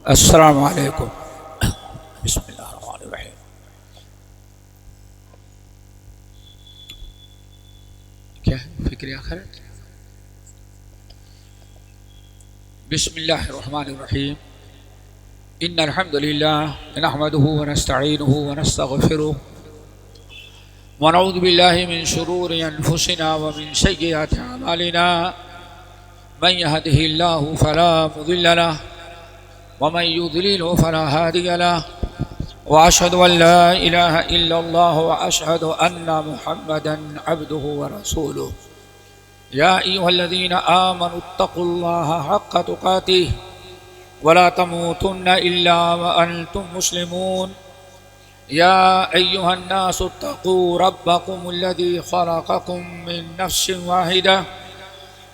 السلام علیکم۔ بسم اللہ الرحمن الرحیم۔ کیا فکر آخرت؟ بسم اللہ الرحمن الرحیم۔ ان الحمد للہ نحمده ونستعینه ونستغفره ونعوذ باللہ من شرور انفسنا ومن سیئات اعمالنا من يهده الله فلا مضل له ومن يضلل فلا هادي له واشهد ان لا اله الا الله واشهد ان محمدا عبده ورسوله يا ايها الذين امنوا اتقوا الله حق تقاته ولا تموتن الا وانتم مسلمون يا ايها الناس اتقوا ربكم الذي خلقكم من نفس واحده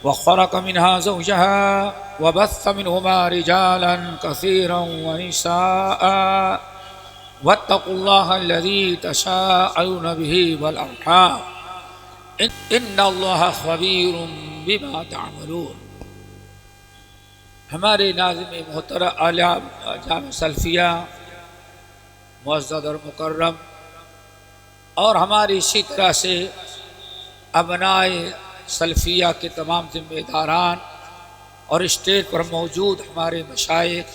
وخلق منها زوجها وبث منهما رجالا كثيرا ونساء واتقوا الله الذي تساءلون به والأرحام إن الله خبير بما تعملون۔ ہمارے ناظم محترم اعلیٰ جامع سلفیہ معزز اور مکرم اور ہماری اسی طرح سے ابنائے سلفیہ کے تمام ذمہ داران اور اسٹیج پر موجود ہمارے مشائخ،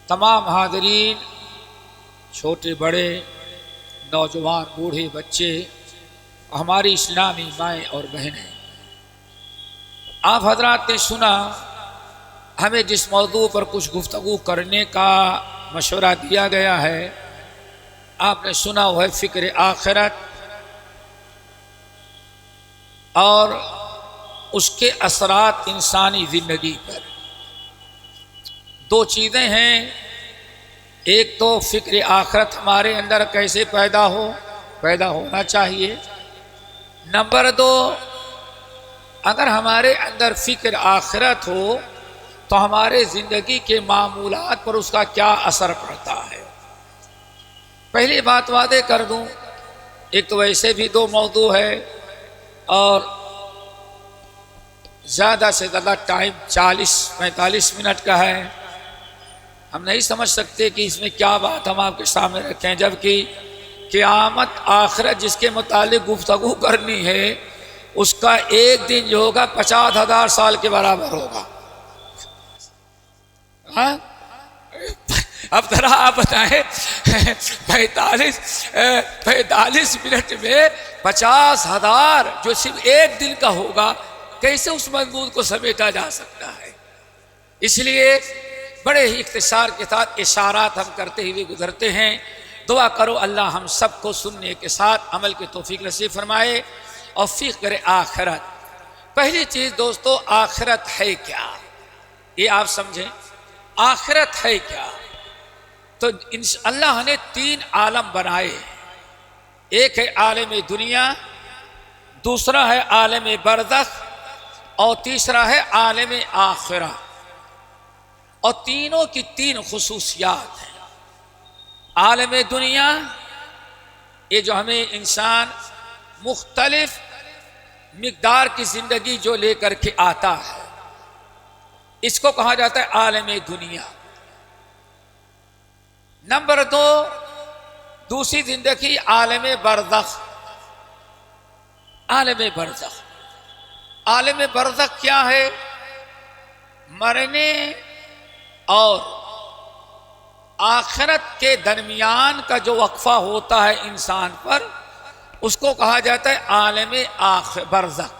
تمام حاضرین، چھوٹے بڑے، نوجوان، بوڑھے، بچے، ہماری اسلامی مائیں اور بہنیں، آپ حضرات نے سنا ہمیں جس موضوع پر کچھ گفتگو کرنے کا مشورہ دیا گیا ہے، آپ نے سنا وہ ہے فکر آخرت اور اس کے اثرات انسانی زندگی پر۔ دو چیزیں ہیں، ایک تو فکر آخرت ہمارے اندر کیسے پیدا ہونا چاہیے۔ نمبر دو، اگر ہمارے اندر فکر آخرت ہو تو ہمارے زندگی کے معمولات پر اس کا کیا اثر پڑتا ہے۔ پہلی بات واضح کر دوں، ایک تو ویسے بھی دو موضوع ہے اور زیادہ سے زیادہ ٹائم 40-45 منٹ کا ہے، ہم نہیں سمجھ سکتے کہ اس میں کیا بات ہم آپ کے سامنے رکھیں، جبکہ قیامت آخرت جس کے متعلق گفتگو کرنی ہے اس کا ایک دن جو ہوگا 50,000 سال کے برابر ہوگا۔ ہاں؟ اب ذرا آپ بتائیں 45 منٹ میں 50,000 جو صرف ایک دن کا ہوگا، کیسے اس مضمون کو سمیٹا جا سکتا ہے؟ اس لیے بڑے ہی اختصار کے ساتھ اشارات ہم کرتے ہوئے گزرتے ہیں۔ دعا کرو اللہ ہم سب کو سننے کے ساتھ عمل کی توفیق نصیب فرمائے اور فکر آخرت۔ پہلی چیز دوستو، آخرت ہے کیا؟ یہ آپ سمجھیں، آخرت ہے کیا؟ تو اللہ نے 3 عالم بنائے، ایک ہے عالم دنیا، دوسرا ہے عالم برزخ اور تیسرا ہے عالم آخرہ، اور تینوں کی 3 خصوصیات ہیں۔ عالم دنیا، یہ جو ہمیں انسان مختلف مقدار کی زندگی جو لے کر کے آتا ہے، اس کو کہا جاتا ہے عالم دنیا۔ نمبر 2، دوسری زندگی عالم برزخ۔ عالم برزخ، عالم برزخ کیا ہے؟ مرنے اور آخرت کے درمیان کا جو وقفہ ہوتا ہے انسان پر، اس کو کہا جاتا ہے عالم برزخ۔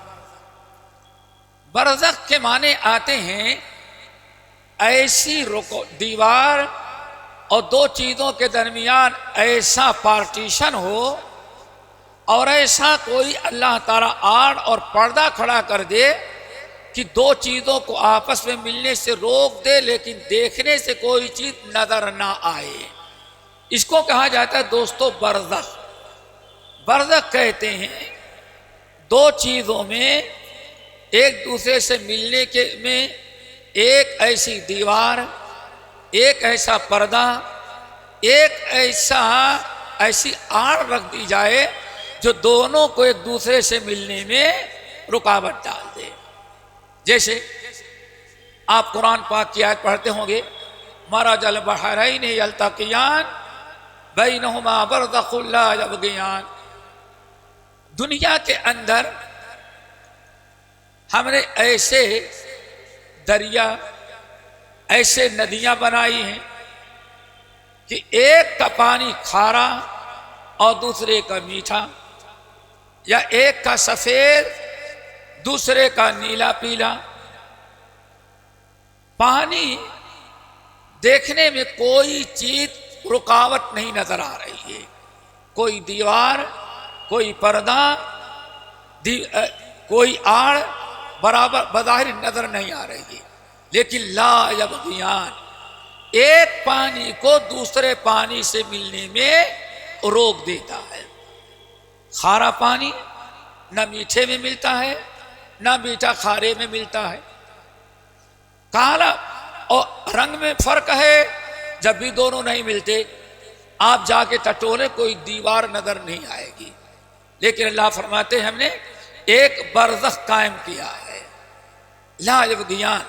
برزخ کے معنی آتے ہیں ایسی دیوار اور 2 چیزوں کے درمیان ایسا پارٹیشن ہو اور ایسا کوئی اللہ تعالیٰ آڑ اور پردہ کھڑا کر دے کہ 2 چیزوں کو آپس میں ملنے سے روک دے، لیکن دیکھنے سے کوئی چیز نظر نہ آئے۔ اس کو کہا جاتا ہے دوستو برزخ۔ برزخ کہتے ہیں 2 چیزوں میں ایک دوسرے سے ملنے کے میں ایک ایسی دیوار، ایک ایسا پردہ، ایک ایسی آڑ رکھ دی جائے جو دونوں کو ایک دوسرے سے ملنے میں رکاوٹ ڈال دے۔ جیسے آپ قرآن پاک کی آیت پڑھتے ہوں گے، مرج البحرین یلتقیان بینہما برزخ لا یبغیان. دنیا کے اندر ہم نے ایسے دریا، ایسے ندیاں بنائی ہیں کہ ایک کا پانی کھارا اور دوسرے کا میٹھا، یا ایک کا سفید دوسرے کا نیلا پیلا. پانی دیکھنے میں کوئی چیز رکاوٹ نہیں نظر آ رہی ہے، کوئی دیوار، کوئی پردہ، کوئی آڑ برابر بظاہر نظر نہیں آ رہی ہے. لیکن لا یبغیان، ایک پانی کو دوسرے پانی سے ملنے میں روک دیتا ہے. کھارا پانی نہ میٹھے میں ملتا ہے، نہ میٹھا کھارے میں ملتا ہے. کالا اور رنگ میں فرق ہے، جب بھی دونوں نہیں ملتے آپ جا کے ٹٹولے کوئی دیوار نظر نہیں آئے گی. لیکن اللہ فرماتے ہیں ہم نے ایک برزخ قائم کیا ہے، لا یبغیان،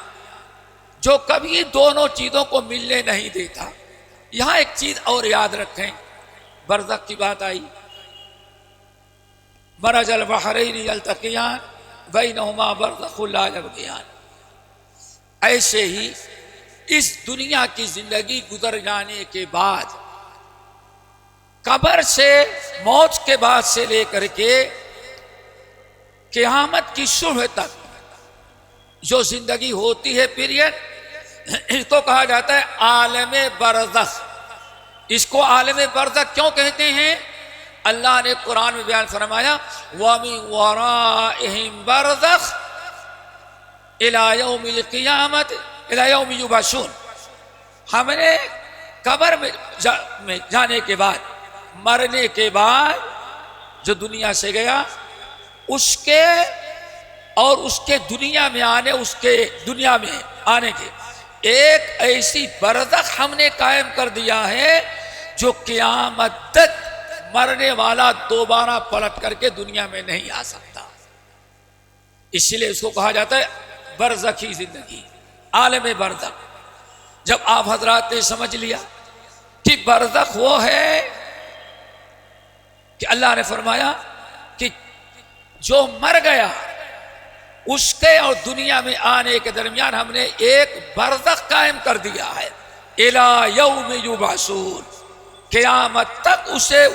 جو کبھی دونوں چیزوں کو ملنے نہیں دیتا. یہاں ایک چیز اور یاد رکھیں، برزخ کی بات آئی، مرج البحرین یلتقیان بینہما برزخ لا یبغیان. ایسے ہی اس دنیا کی زندگی گزر جانے کے بعد، قبر سے، موت کے بعد سے لے کر کے قیامت کی صبح تک جو زندگی ہوتی ہے پیریڈ، اس کو کہا جاتا ہے عالم برزخ. اس کو عالم برزخ کیوں کہتے ہیں؟ اللہ نے قرآن میں بیان فرمایا وَمِن وَرَائِهِمْ بَرْزَخٌ إِلَى يَوْمِ الْقِيَامَةِ إِلَى يَوْمِ يُبْعَثُونَ. ہم نے قبر میں جانے کے بعد، مرنے کے بعد جو دنیا سے گیا، اس کے اور اس کے دنیا میں آنے، اس کے دنیا میں آنے کے ایک ایسی برزخ ہم نے قائم کر دیا ہے جو قیامت تک مرنے والا دوبارہ پلٹ کر کے دنیا میں نہیں آ سکتا. اسی لیے اس کو کہا جاتا ہے برزخی زندگی، عالم برزخ. جب آپ حضرات نے سمجھ لیا کہ برزخ وہ ہے کہ اللہ نے فرمایا کہ جو مر گیا اس کے اور دنیا میں آنے کے درمیان ہم نے ایک برزخ قائم کر دیا ہے، الی یوم یبعثون، قیامت تک اسے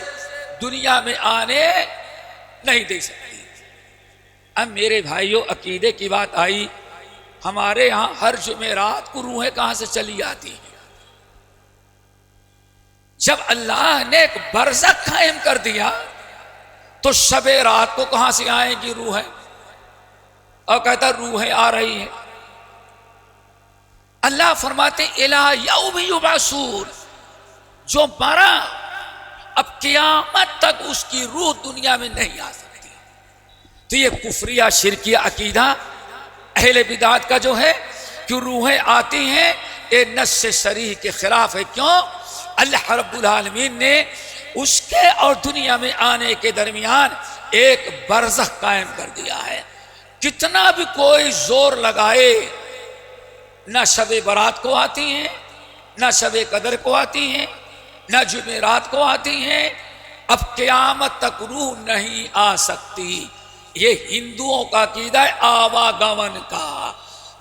دنیا میں آنے نہیں دے سکتی. اب میرے بھائیوں، عقیدے کی بات آئی. ہمارے ہاں ہر جمعرات کو روحیں کہاں سے چلی آتی ہیں؟ جب اللہ نے ایک برزخ قائم کر دیا تو شب رات کو کہاں سے آئیں گی روحیں؟ اور کہتا روحیں آ رہی ہیں. اللہ فرماتے الی یوم یبعثون، جو مرا اب قیامت تک اس کی روح دنیا میں نہیں آ سکتی. تو یہ کفریہ شرکیہ عقیدہ اہل بدعت کا جو ہے کہ روحیں آتی ہیں، یہ نص صریح کے خلاف ہے. کیوں؟ اللہ رب العالمین نے اس کے اور دنیا میں آنے کے درمیان ایک برزخ قائم کر دیا ہے. کتنا بھی کوئی زور لگائے، نہ شب برات کو آتی ہیں، نہ شب قدر کو آتی ہیں، نہ جمعرات کو آتی ہیں. اب قیامت تک روح نہیں آ سکتی. یہ ہندوؤں کا عقیدہ ہے آواگمن کا،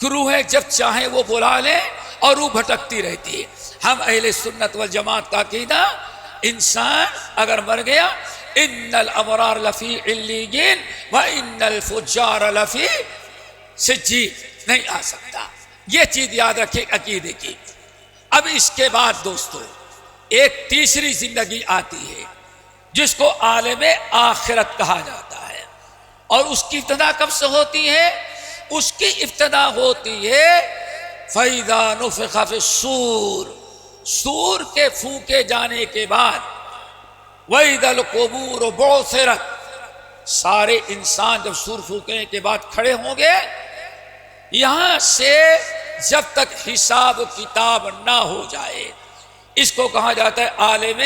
کہ روحیں جب چاہیں وہ بلا لیں اور روح بھٹکتی رہتی ہے. ہم اہل سنت والجماعت کا عقیدہ، انسان اگر مر گیا ان الابرار لفی علیین و ان الفجار لفی سجین، نہیں آ سکتا. یہ چیز یاد رکھیں عقیدے کی. اب اس کے بعد دوستو ایک تیسری زندگی آتی ہے جس کو عالم آخرت کہا جاتا ہے. اور اس کی ابتدا کب سے ہوتی ہے؟ اس کی ابتدا ہوتی ہے فَإِذَا نُفِخَ فِي الصُّورِ، سور کے پھونکے جانے کے بعد. وَإِذَا الْقُبُورُ بُعْثِرَتْ، سارے انسان جب سور پھونکنے کے بعد کھڑے ہوں گے، یہاں سے جب تک حساب کتاب نہ ہو جائے، اس کو کہا جاتا ہے عالم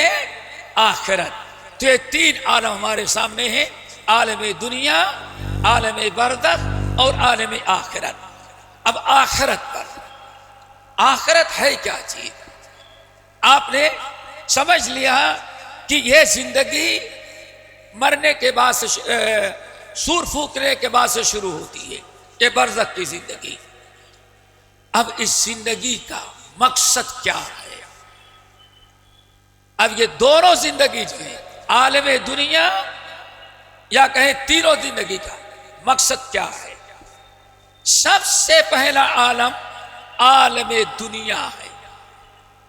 آخرت. تو یہ تین عالم ہمارے سامنے ہیں، عالم دنیا، عالم برزخ اور عالم آخرت. اب آخرت پر، آخرت ہے کیا چیز؟ آپ نے سمجھ لیا کہ یہ زندگی مرنے کے بعد سے سور پھونکنے کے بعد سے شروع ہوتی ہے، یہ برزخ کی زندگی۔ اب اس زندگی کا مقصد کیا ہے؟ اب یہ دونوں زندگی جو ہے، عالم دنیا یا کہیں تینوں زندگی کا مقصد کیا ہے؟ سب سے پہلا عالم عالم دنیا ہے،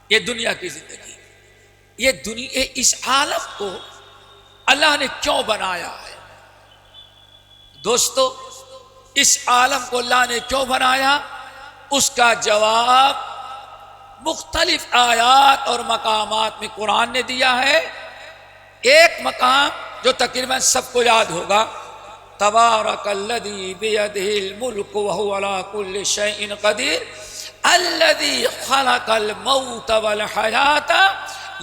یہ دنیا کی زندگی۔ یہ دنیا، اس عالم کو اللہ نے کیوں بنایا ہے؟ دوستو، اس عالم کو اللہ نے کیوں بنایا؟ اس کا جواب مختلف آیات اور مقامات میں قرآن نے دیا ہے۔ ایک مقام جو تقریباً سب کو یاد ہوگا، تبارک الذی بیدہ الملک وہو علی کل شیء قدیر الذی خلق الموت والحیاۃ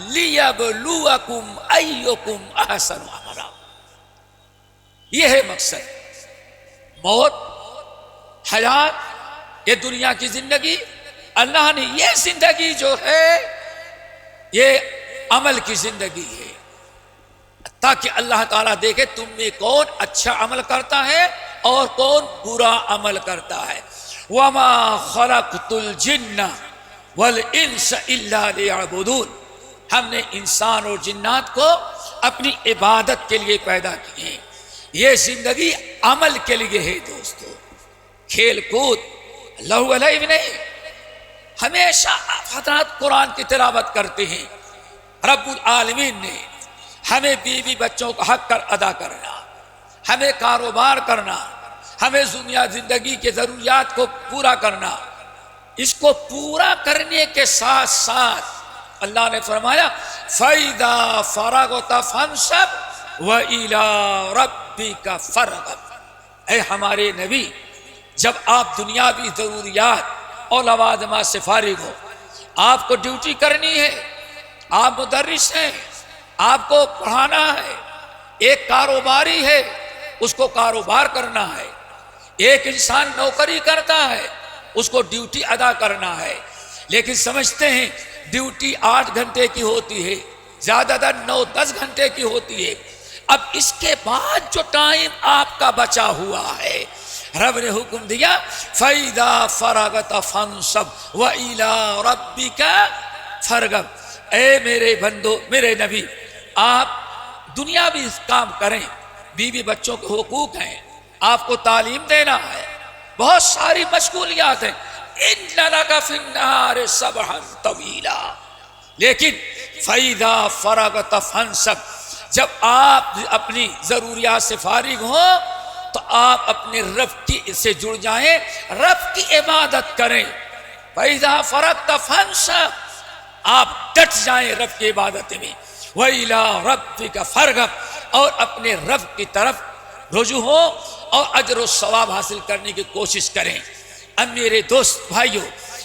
لیبلوکم ایکم احسن عملا۔ یہ ہے مقصد، موت، حیات، یہ دنیا کی زندگی۔ اللہ نے یہ زندگی جو ہے یہ عمل کی زندگی ہے، تاکہ اللہ تعالیٰ دیکھے تم میں کون اچھا عمل کرتا ہے اور کون برا عمل کرتا ہے۔ وَمَا خَلَقْتُ الْجِنَّ وَالْإِنسَ إِلَّا لِيَعْبُدُونَ، ہم نے انسان اور جنات کو اپنی عبادت کے لیے پیدا کیے ہیں۔ یہ زندگی عمل کے لیے ہے دوستو، کھیل کود لہو علیہ نہیں۔ ہمیشہ حضرات قرآن کی تلاوت کرتے ہیں، رب العالمین نے ہمیں بیوی بچوں کا حق ادا کرنا، ہمیں کاروبار کرنا، ہمیں دنیا زندگی کے ضروریات کو پورا کرنا، اس کو پورا کرنے کے ساتھ ساتھ اللہ نے فرمایا فَإِذَا فَرَغْتَ فَانْصَبْ وَإِلَىٰ رَبِّكَ فَارْغَب۔ اے ہمارے نبی، جب آپ دنیاوی ضروریات اور لوازمات سے فارغ ہو، آپ کو ڈیوٹی کرنی ہے، آپ مدرس ہیں، آپ کو پڑھانا ہے، ایک کاروباری ہے اس کو کاروبار کرنا ہے، ایک انسان نوکری کرتا ہے اس کو ڈیوٹی ادا کرنا ہے، لیکن سمجھتے ہیں ڈیوٹی 8 گھنٹے کی ہوتی ہے، زیادہ تر 9-10 گھنٹے کی ہوتی ہے۔ اب اس کے بعد جو ٹائم آپ کا بچا ہوا ہے، رب نے حکم دیا فَإِذَا فَرَغْتَ فَانْصَبْ وَإِلَىٰ رَبِّكَ فَارْغَب۔ اے میرے بندو، میرے نبی، آپ دنیاوی کام کریں، بیوی بچوں کے حقوق ہیں، آپ کو تعلیم دینا ہے، بہت ساری مشغولیات ہیں، إِنَّ لَكَ فِي النَّهَارِ سَبْحًا طَوِيلًا، لیکن فَإِذَا فَرَغْتَ فَانْصَبْ، جب آپ اپنی ضروریات سے فارغ ہوں تو آپ اپنے رب کی سے جڑ جائیں، رب کی عبادت کریں۔ فَإِذَا فَرَغْتَ فَانْصَبْ، آپ ڈٹ جائیں رب کی عبادت میں۔ وَإِلَىٰ رَبِّكَ فَارْغَب، اور اپنے رب کی طرف رجوع ہو اور اجر و ثواب حاصل کرنے کی کوشش کریں۔ اب میرے دوست بھائیو،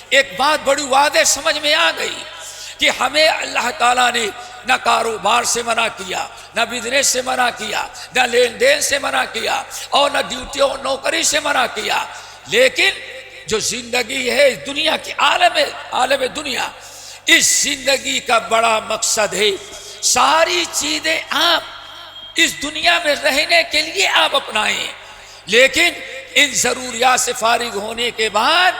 ایک بات بڑی واضح سمجھ میں آ گئی کہ ہمیں اللہ تعالیٰ نے نہ کاروبار سے منع کیا، نہ بزنس سے منع کیا، نہ لین دین سے منع کیا، اور نہ ڈیوٹی اور نوکری سے منع کیا، لیکن جو زندگی ہے دنیا کی عالم دنیا، اس زندگی کا بڑا مقصد ہے ساری چیزیں آپ اس دنیا میں رہنے کے لیے آپ اپنائیں، لیکن ان ضروریات سے فارغ ہونے کے بعد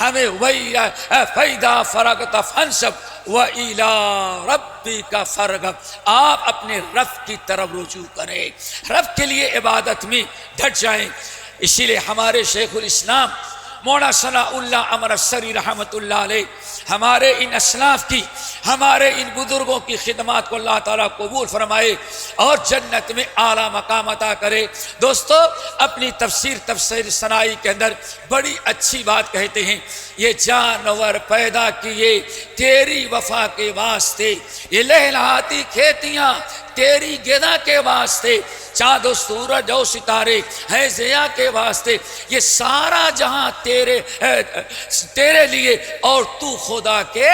ہمیں فَإِذَا فَرَغْتَ فَانْصَبْ وَإِلَىٰ رَبِّكَ فَارْغَب، آپ اپنے رب کی طرف رجوع کریں، رب کے لیے عبادت میں ڈٹ جائیں۔ اسی لیے ہمارے شیخ الاسلام مولانا ثناء اللہ امرتسری رحمۃ اللہ علیہ ہمارے ان اسلاف کی، ہمارے ان بزرگوں کی خدمات کو اللہ تعالیٰ قبول فرمائے اور جنت میں اعلیٰ مقام عطا کرے۔ دوستو، اپنی تفسیر ثنائی کے اندر بڑی اچھی بات کہتے ہیں، یہ جانور پیدا کیے تیری وفا کے واسطے، یہ لہلہاتی کھیتیاں تیری غذا کے واسطے، چاند و سورج اور ستارے ہیں ضیاء کے واسطے، یہ سارا جہاں تیرے لیے اور تو خدا کے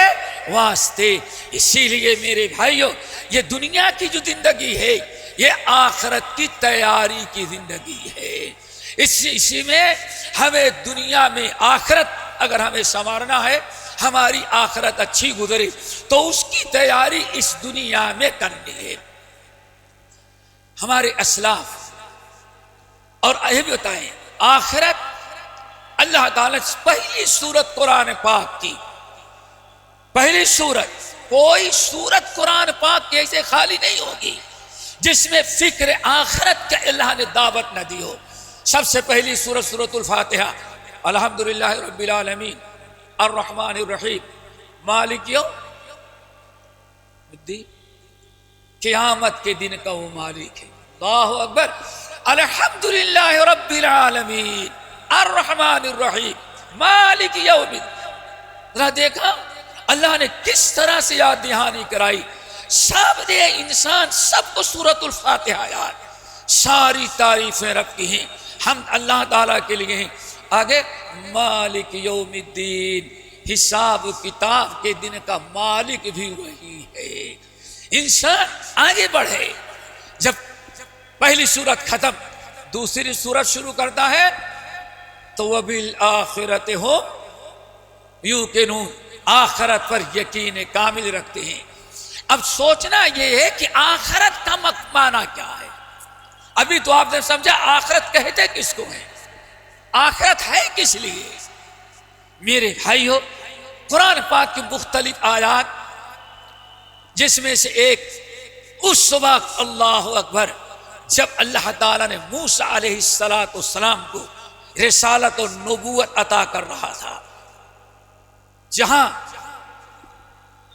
واسطے۔ اسی لیے میرے بھائیوں، یہ دنیا کی جو زندگی ہے یہ آخرت کی تیاری کی زندگی ہے۔ اسی میں ہمیں دنیا میں آخرت اگر ہمیں سنوارنا ہے، ہماری آخرت اچھی گزرے تو اس کی تیاری اس دنیا میں کرنی ہے. ہمارے اسلاف اور یہ بھی بتائیں آخرت اللہ تعالیٰ پہلی سورت قرآن پاک کی پہلی سورت، کوئی سورت قرآن پاک کی ایسے خالی نہیں ہوگی جس میں فکر آخرت کا اللہ نے دعوت نہ دی ہو. سب سے پہلی سورت سورت الفاتحہ، الحمدللہ رب العالمین الرحمن الرحیم مالک یوم الدین، قیامت کے دن کا وہ مالک ہے. اللہ اکبر. الحمدللہ رب العالمین الرحمن الرحیم مالک یوم الدین. ذرا دیکھا اللہ نے کس طرح سے یاد دہانی کرائی. سب نے انسان سب کو سورت الفاتحہ یاد. ساری تعریفیں رب کی ہیں، ہم اللہ تعالیٰ کے لیے ہیں. آگے مالک یوم الدین، حساب کتاب کے دن کا مالک بھی وہی ہے. انسان آگے بڑھے. جب پہلی سورت ختم دوسری سورت شروع کرتا ہے تو وَبِالْآخِرَةِ هُمْ یوقنون، آخرت پر یقین کامل رکھتے ہیں. اب سوچنا یہ ہے کہ آخرت کا معنی کیا ہے. ابھی تو آپ نے سمجھا آخرت کہتے کس کو ہے، آخرت ہے کس لیے. میرے بھائیو، قرآن پاک کی مختلف آیات جس میں سے ایک اس وقت اللہ اکبر جب اللہ تعالیٰ نے موسیٰ علیہ السلام کو رسالت و نبوت عطا کر رہا تھا، جہاں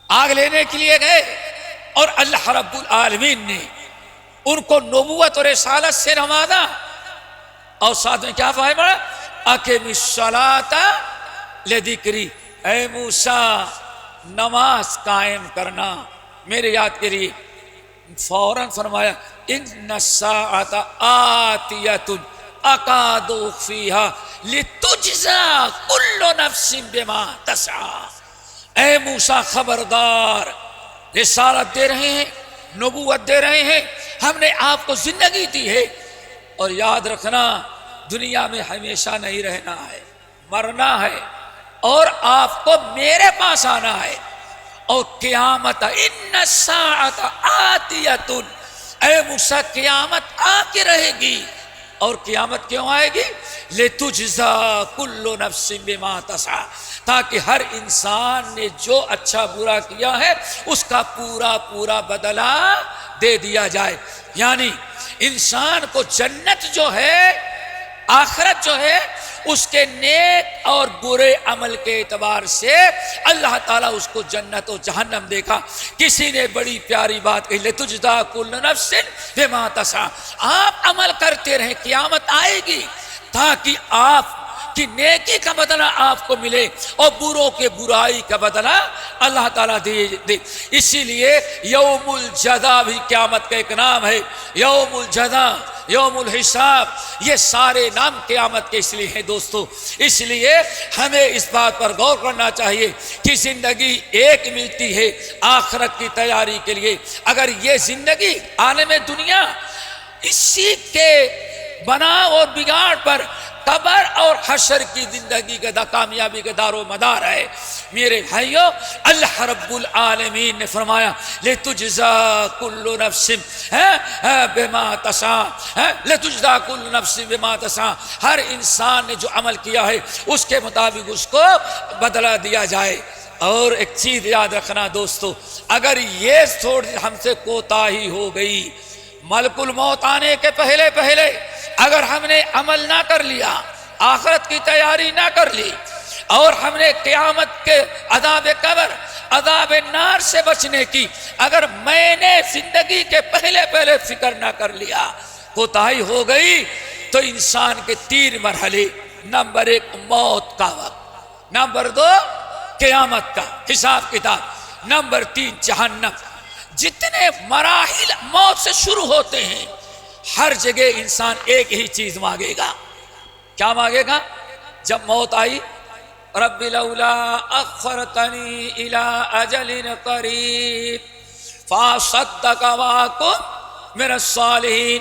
آگ لینے کے لیے گئے اور اللہ رب العالمین نے ان کو نبوت اور رسالت سے نوازا اور ساتھ میں کیا فرمایا، اقم الصلاۃ لذکری، اے موسیٰ نماز قائم کرنا میرے یاد کے لیے. فوراً فرمایا ان الساعۃ آتیۃ اکاد اخفیہا لتجزا کل نفس بما تسعی. اے موسیٰ خبردار، رسالت دے رہے ہیں، نبوت دے رہے ہیں، ہم نے آپ کو زندگی دی ہے اور یاد رکھنا دنیا میں ہمیشہ نہیں رہنا ہے، مرنا ہے اور آپ کو میرے پاس آنا ہے. اور قیامت ان الساعۃ آتیۃ، اے موسیٰ قیامت آ کے رہے گی. اور قیامت کیوں آئے گی؟ لتجزا کل نفس بما تسعی، تاکہ ہر انسان نے جو اچھا برا کیا ہے اس کا پورا پورا بدلہ دے دیا جائے. یعنی انسان کو جنت جو ہے، آخرت جو ہے، اس کے نیک اور برے عمل کے اعتبار سے اللہ تعالیٰ اس کو جنت و جہنم دیکھا. کسی نے بڑی پیاری بات کہی، لتجزا کل نفس بما تسعی. آپ عمل کرتے رہیں، قیامت آئے گی تاکہ آپ کی نیکی کا بدلہ آپ کو ملے اور بروں کے برائی کا بدلہ اللہ تعالیٰ دے. اسی لیے یوم الجزا بھی قیامت کا ایک نام ہے. یوم الجزا، یوم الحساب، یہ سارے نام قیامت کے اس لیے ہیں دوستو. اس لیے ہمیں اس بات پر غور کرنا چاہیے کہ زندگی ایک ملتی ہے آخرت کی تیاری کے لیے. اگر یہ زندگی عالم دنیا اسی کے بنا اور بگاڑ پر قبر اور حشر کی زندگی کا کامیابی کا دار و مدار ہے. میرے بھائیو، اللہ رب العالمین نے فرمایا لتجزا کل نفس بما تسعی، لتجزا کل نفس بما تسعی. ہر انسان نے جو عمل کیا ہے اس کے مطابق اس کو بدلہ دیا جائے. اور ایک چیز یاد رکھنا دوستو، اگر یہ تھوڑی ہم سے کوتاہی ہو گئی، ملک الموت آنے کے پہلے پہلے اگر ہم نے عمل نہ کر لیا، آخرت کی تیاری نہ کر لی، اور ہم نے قیامت کے عذاب قبر، عذاب نار سے بچنے کی اگر میں نے زندگی کے پہلے پہلے فکر نہ کر لیا، کوتاہی ہو گئی، تو انسان کے 3 مرحلے، نمبر 1 موت کا وقت، نمبر 2 قیامت کا حساب کتاب، نمبر 3 جہنم. جتنے مراحل موت سے شروع ہوتے ہیں ہر جگہ انسان ایک ہی چیز مانگے گا. کیا مانگے گا؟ جب موت آئی، رب لولا اخرتنی الی اجل قریب فاصدق واکن من الصالحین.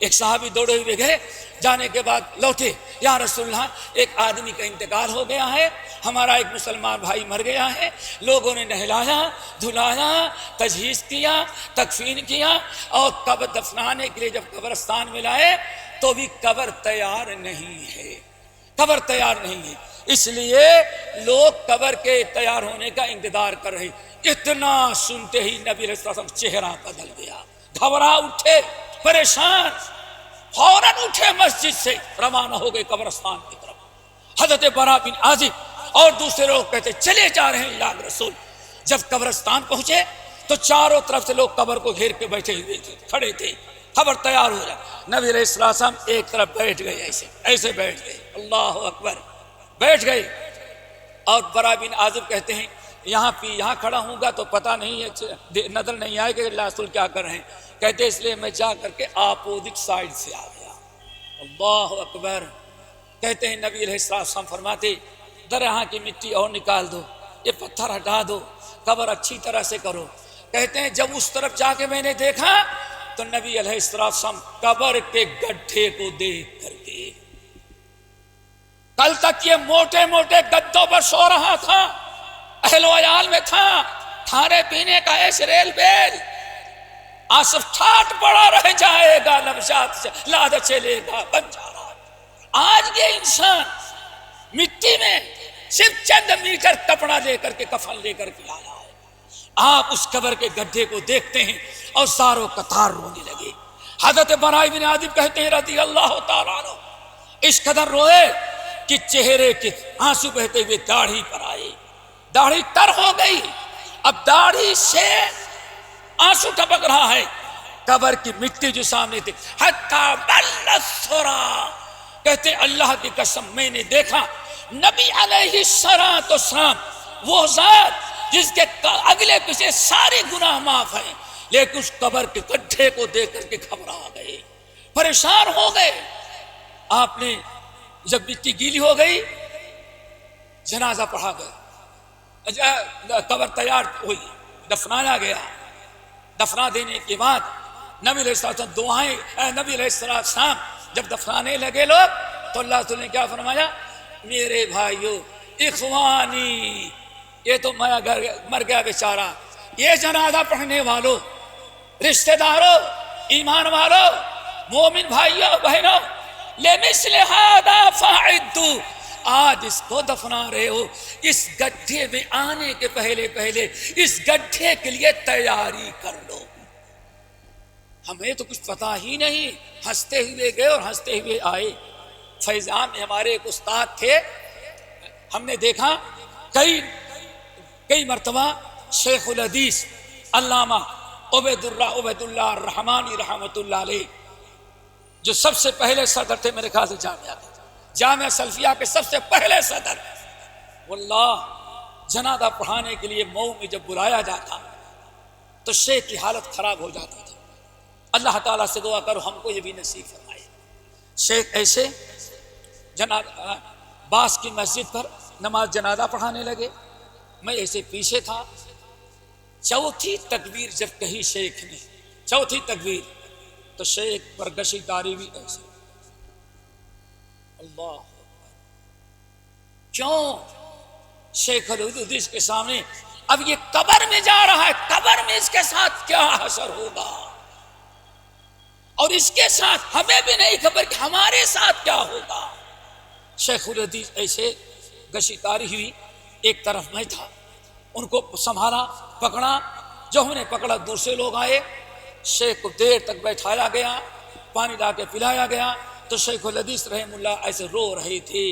ایک صحابی دوڑے ہوئے گئے، جانے کے بعد لوٹے، یا رسول اللہ ایک آدمی کا انتقال ہو گیا ہے، ہمارا ایک مسلمان بھائی مر گیا ہے، لوگوں نے نہلایا دھلایا تجہیز کیا تکفین کیا، اور قبر دفنانے کے لیے جب قبرستان میں لائے تو بھی قبر تیار نہیں ہے، قبر تیار نہیں ہے، اس لیے لوگ قبر کے تیار ہونے کا انتظار کر رہے۔ اتنا سنتے ہی نبی علیہ السلام چہرہ بدل گیا، گھبرا اٹھے، پریشان، فوراً اٹھے مسجد سے روانہ ہو گئے قبرستان کی طرف۔ حضرت برا بن عازب اور دوسرے لوگ کہتے چلے جا رہے ہیں یا رسول۔ جب قبرستان پہنچے تو چاروں طرف سے لوگ قبر کو گھیر کے بیٹھے ہوئے تھے، کھڑے تھے، خبر تیار ہو رہا۔ نبی علیہ السلام ایک طرف بیٹھ گئے، ایسے بیٹھ گئے، اللہ اکبر، بیٹھ گئے۔ اور برا بن عازب کہتے ہیں یہاں کھڑا ہوں گا تو پتہ نہیں ہے، نظر نہیں آئے کہ اللہ رسول کیا کر رہے ہیں، کہتے اس لیے میں جا کر کے اپوزٹ سائڈ سے آ گیا، اللہ اکبر۔ کہتے ہیں نبی علیہ السلام فرماتے در یہاں کی مٹی اور نکال دو، یہ پتھر ہٹا دو، قبر اچھی طرح سے کرو۔ کہتے ہیں جب اس طرف جا کے میں نے دیکھا تو نبی علیہ السلام قبر کے گڈھے کو دیکھ کر کے، کل تک یہ موٹے موٹے گدوں پر سو رہا تھا، اہل و عیال میں تھا، کھانے پینے کا ایس ریل بیل، آصف ٹھاٹ پڑا رہ جائے گا، نبشات سے لاد چلے گا، بن جا رہا۔ آج یہ انسان مٹی میں صرف چند میٹر کپڑا لے کر کے کفن لے کر کے آیا ہے، آپ اس قبر کے گڈھے کو دیکھتے ہیں اور ساروں قطار رونے لگے۔ حضرت براء بن عازب کہتے ہیں رضی اللہ تعالیٰ عنہ، اس قدر روئے کہ چہرے کے آنسو بہتے ہوئے داڑھی پر آئے، داڑھی تر ہو گئی، اب داڑھی سے آنسو ٹپک رہا ہے، قبر کی مٹی جو سامنے تھی، حتی بل الثرى، کہتے اللہ کی قسم میں نے دیکھا نبی علیہ السلام، وہ ذات جس کے اگلے پیچھے سارے گناہ معاف ہیں، لیکن اس قبر کے گڈھے کو دیکھ کر کے گھبرا گئے، پریشان ہو گئے۔ آپ نے جب مٹی گیلی ہو گئی جنازہ پڑھا گیا، قبر تیار ہوئی، دفنایا گیا، دفنا دینے کے بعد نبی علیہ السلام دعائیں، نبی علیہ السلام جب دفنانے لگے لوگ تو اللہ تعالیٰ نے کیا فرمایا، میرے بھائیو اخوانی، یہ تو مر گیا بیچارہ، یہ جنازہ پڑھنے والوں، رشتہ داروں، ایمان والوں، مومن بھائیوں بہنوں، لمثل هذا فاعدوا، آج اس کو دفنا رہے ہو، اس گڈھے میں آنے کے پہلے اس گڈھے کے لیے تیاری کر لو۔ ہمیں تو کچھ پتا ہی نہیں، ہنستے ہوئے گئے اور ہنستے ہوئے آئے۔ فیضان میں ہمارے ایک استاد تھے، ہم نے دیکھا کئی مرتبہ شیخ الحدیث علامہ عبید اللہ الرحمانی رحمۃ اللہ علیہ، جو سب سے پہلے صدر تھے میرے خیال سے جامعہ سلفیہ کے سب سے پہلے صدر، واللہ جنازہ پڑھانے کے لیے مئو میں جب بلایا جاتا تو شیخ کی حالت خراب ہو جاتی تھی۔ اللہ تعالیٰ سے دعا کرو ہم کو یہ بھی نصیب فرمائے۔ شیخ ایسے باس کی مسجد پر نماز جنازہ پڑھانے لگے، میں ایسے پیچھے تھا، چوتھی تکبیر جب کہی شیخ نے، چوتھی تکبیر، تو شیخ پر گشی داری بھی ایسے، اللہ کیوں؟ شیخ الحدیث کے سامنے اب یہ قبر میں جا رہا ہے، قبر میں اس کے ساتھ کیا حشر ہوگا، اور اس کے ساتھ ہمیں بھی نہیں خبر کہ ہمارے ساتھ کیا ہوگا۔ شیخ الحدیث ایسے گشی تاری ہوئی، ایک طرف میں تھا، ان کو سنبھالا، پکڑا، جو ہم نے پکڑا دوسرے لوگ آئے، شیخ کو دیر تک بیٹھایا گیا، پانی لا کے پلایا گیا، تو شیخ الحدیث رحم اللہ ایسے رو رہے تھے